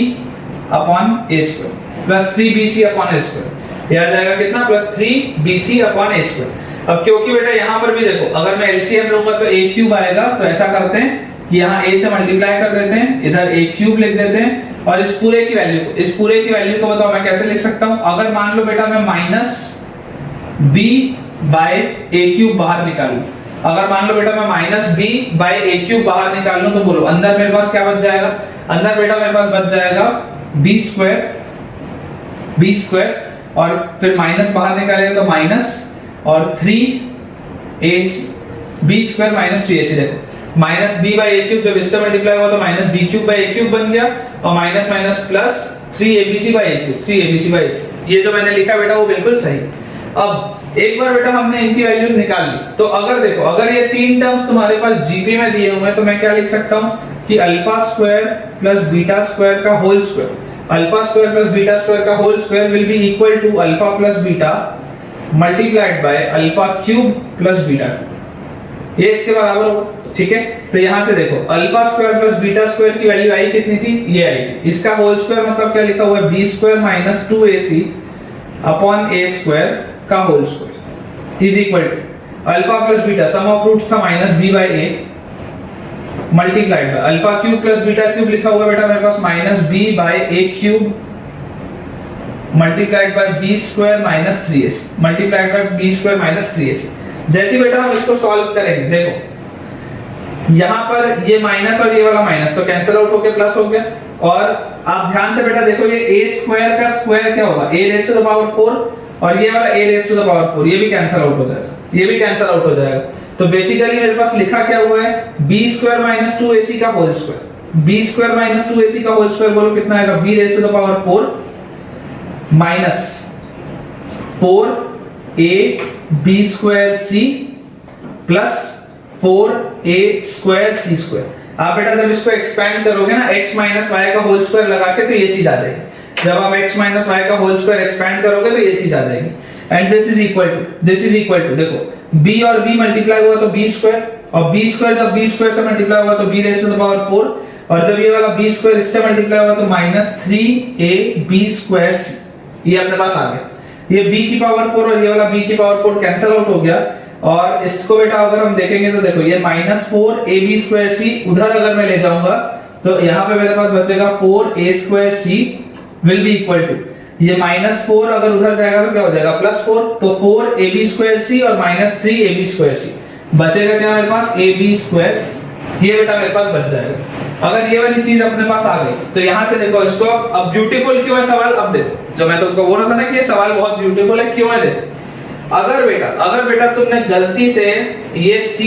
upon A square plus 3bc upon A square. ये आ जाएगा कितना, plus 3bc upon A square. अब क्योंकि बेटा यहाँ पर भी देखो अगर मैं एलसीएम लूंगा तो ए क्यूब आएगा, तो ऐसा करते हैं कि यहाँ a से मल्टीप्लाई कर देते हैं, इधर a क्यूब लिख देते हैं और इस पूरे की वैल्यू को बताओ मैं कैसे लिख सकता हूँ। अगर मान लो बेटा मैं minus b by a cube बाहर निकालूं, अगर मान लो बेटा मैं minus b by a cube बाहर निकाल लूं तो बोलो अंदर मेरे पास क्या बच जाएगा, अंदर बेटा मेरे पास बच जाएगा b स्क्वायर और फिर माइनस बाहर निकालेगा तो माइनस और 3ac b square minus 3ac। देखो minus b by a cube जब इससे मल्टीप्लाई हुआ तो minus b cube by a cube बन गया और minus minus plus 3abc by a cube 3abc by a cube. ये जो मैंने लिखा बेटा वो बिल्कुल सही। अब एक बार बेटा हमने इनकी वैल्यू निकाल ली तो अगर देखो अगर ये तीन टर्म्स तुम्हारे पास जीपी में दिए हुए हैं तो मैं क्या लिख सकता हूं कि alpha square plus beta square का whole square, alpha square plus beta square का whole square will be equal to alpha plus beta multiplied by alpha cube plus beta cube, ये इसके बराबर होगा। ठीक है, तो यहां से देखो alpha square plus beta square की वैल्यू आई कितनी थी, ये आई थी। इसका होल स्क्वायर मतलब क्या लिखा हुआ है, b square minus 2ac upon a square का whole square is equal to alpha plus beta sum of roots था minus b by a multiplied by alpha cube plus beta cube लिखा हुआ बेटा मेरे पास minus b by a cube multiplied by b square minus 3ac multiplied by b square minus 3ac। जैसे बेटा हम इसको सॉल्व करेंगे देखो यहाँ पर ये माइनस और ये वाला माइनस तो कैंसिल आउट होके प्लस हो गया और आप ध्यान से बेटा देखो ये a स्क्वायर का स्क्वायर क्या होगा, a raise to the power 4 और ये वाला a raise to the power 4 ये भी कैंसिल आउट हो जाएगा, ये भी कैंसिल आउट हो जाएगा। तो बेसिकली मेरे पास लिखा क्या हुआ है b स्क्वायर माइनस 2ac का whole square, b square minus 2ac का होल स्क्वायर बोलो कितना आएगा, b raise to the power 4 minus 4ab square c plus 4a square c square. आप बेटा जब इसको एक्सपेंड करोगे ना x माइनस y का होल स्क्वायर लगा के तो ये चीज आ जाएगी। जब आप x माइनस y का होल स्क्वायर एक्सपेंड करोगे तो ये चीज आ जाएगी। And this is equal to देखो b और b मल्टीप्लाई हुआ तो b स्क्वायर और b स्क्वायर जब b स्क्वायर से मल्टीप्लाई हुआ तो b raise to the power 4 और जब ये वाला b स्क्वायर इससे मल्टीप्लाई हुआ तो माइनस 3ab स्क्वायर c, ये अपने पास आ गया। ये b की पावर 4 और ये वाला b की पावर 4 कैंसिल आउट हो गया और इसको बेटा अगर हम देखेंगे तो देखो ये माइनस 4ab स्क्वायर c उधर अगर मैं ले जाऊंगा तो यहाँ पे मेरे पास बचेगा 4a square c will be equal to ये माइनस 4 अगर उधर जाएगा तो क्या हो जाएगा प्लस 4 तो 4ab स्क्वायर c और माइनस 3ab स्क्वायर c बचेगा क्या मेरे पास ab स्क्वायर c, ये बेटा मेरे पास बच जाएगा। अगर ये वाली चीज अपने पास आ गई तो यहाँ से देखो इसको अब ब्यूटीफुल क्यों है सवाल, अब देखो जो मैं तुमको बोल रहा था ना कि ये सवाल बहुत ब्यूटीफुल है, क्यों है देखो। अगर बेटा तुमने गलती से ये C,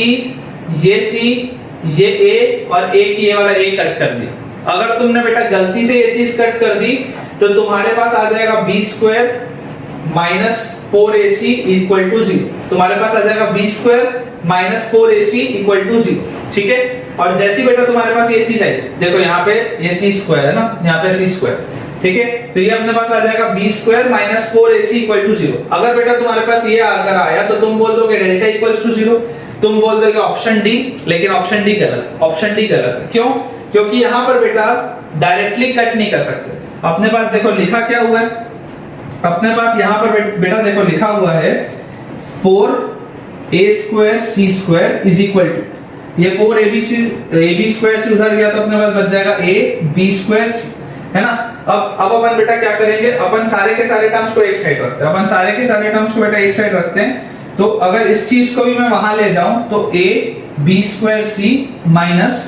ये A और A की ये वाला A कट कर दी, अगर तुमने बेटा गलती से ये चीज कट कर दी तो तुम्हारे पास आ जाएगा b square minus 4ac equal to 0, तुम्हारे पास आ जाएगा b square minus 4ac equal to 0। ठीक है, और जैसी बेटा तुम्हारे पास ये चीज आई देखो यहाँ पे ये c स्क्वायर है ना, यहाँ पे c स्क्वायर, ठीक है, तो ये अपने पास आ जाएगा b square minus 4ac equal to 0। अगर बेटा तुम्हारे पास ये अगर आया तो तुम बोल दोगे डेल्टा इक्वल्स टू 0, तुम बोल दोगे ऑप्शन डी, लेकिन ऑप्शन डी गलत, ऑप्शन डी गलत है। क्यों? क्योंकि यहाँ पर बेटा डायरेक्टली कट नहीं कर सकते। अपने पास देखो लिखा क्या हुआ है, अपने पास यहाँ पर बेटा देखो लिखा हुआ है 4a square c square is equal to ये 4ab स्क्वायर से उधर गया तो अपने पास बच जाएगा ab स्क्वायर c, है ना। अब अपन बेटा क्या करेंगे, अपन सारे के सारे टर्म्स को एक साइड रखते हैं, अपन सारे के सारे टर्म्स को बेटा एक साइड रखते हैं। तो अगर इस चीज को भी मैं वहां ले जाऊं तो ab square c minus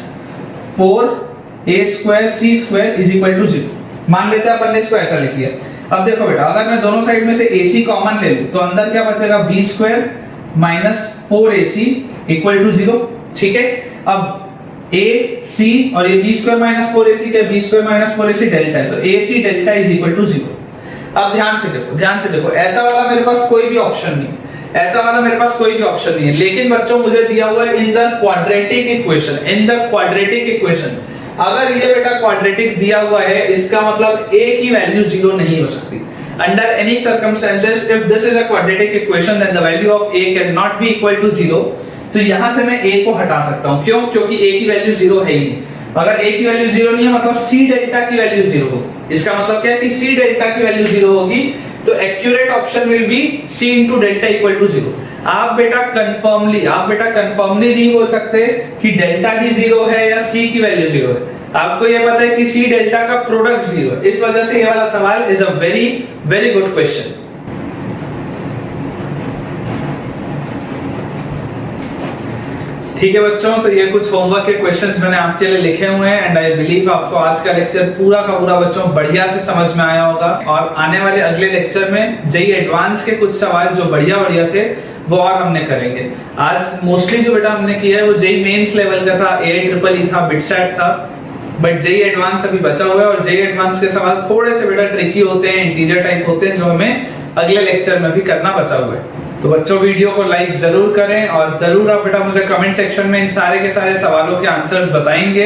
4a square c square is equal to 0 मान लेते हैं अपन ने इसको ऐसा लिख लिया। अब देखो बेटा अगर मैं दोनों साइड में से ac कॉमन ले लूं तो अंदर क्या बचेगा b square minus 4ac equal to 0। ठीक है, अब ए सी और ये बी स्क्वायर माइनस 4ac का B square minus 4ac delta है, तो ac delta is equal to 0। अब ध्यान से देखो ऐसा वाला मेरे पास कोई भी ऑप्शन नहीं, ऐसा वाला मेरे पास कोई भी ऑप्शन नहीं है, लेकिन बच्चों मुझे दिया हुआ है इन the quadratic equation, in the quadratic equation. अगर ये बेटा क्वाड्रेटिक दिया हुआ है, इसका मतलब a की वैल्यू 0 नहीं हो सकती। Under any circumstances, if this is a quadratic equation, then the value of a cannot be equal to 0। तो यहाँ से मैं a को हटा सकता हूँ, क्यों? क्योंकि a की वैल्यू 0 है ही नहीं। अगर a की वैल्यू 0 नहीं है, मतलब c डेल्टा की वैल्यू 0 होगी। इसका मतलब क्या है कि c डेल्टा की वैल्यू 0 होगी, तो accurate option will be c into delta equal to 0। आप बेटा कंफर्मली नहीं बोल सकते कि डेल्टा ही 0 है या c की वैल्यू 0 है। आपको ये पता है कि c डेल्टा का प्रोडक्ट 0 है, इस वजह से ये वाला सवाल is a very very good question. ठीक है बच्चों, तो ये कुछ होमवर्क के क्वेश्चंस मैंने आपके लिए लिखे हुए हैं एंड आई बिलीव आपको आज का लेक्चर पूरा का पूरा बच्चों बढ़िया से समझ में आया होगा। और आने वाले अगले लेक्चर में जेईई एडवांस के कुछ सवाल जो बढ़िया थे वो और हमने करेंगे। आज मोस्टली जो बेटा हमने किया है वो जेईई मेंस लेवल का था, AIEEE था, बिटस्टैट था, बट जेईई एडवांस अभी बचा हुआ है और जेईई एडवांस के सवाल थोड़े से बेटा ट्रिकी होते हैं, इंटीजर टाइप होते हैं, जो हमें अगले लेक्चर में भी करना बचा हुआ है। तो बच्चों वीडियो को लाइक जरूर करें और जरूर आप बेटा मुझे कमेंट सेक्शन में इन सारे के सारे सवालों के आंसर्स बताएंगे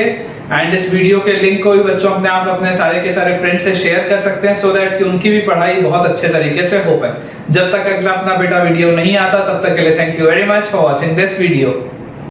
एंड इस वीडियो के लिंक को भी बच्चों अपने सारे के सारे फ्रेंड्स से शेयर कर सकते हैं, सो दैट कि उनकी भी पढ़ाई बहुत अच्छे तरीके से हो पाए। जब तक अगला अपना बेटा वीडियो नहीं आता तब तक के लिए thank you very much for watching this video.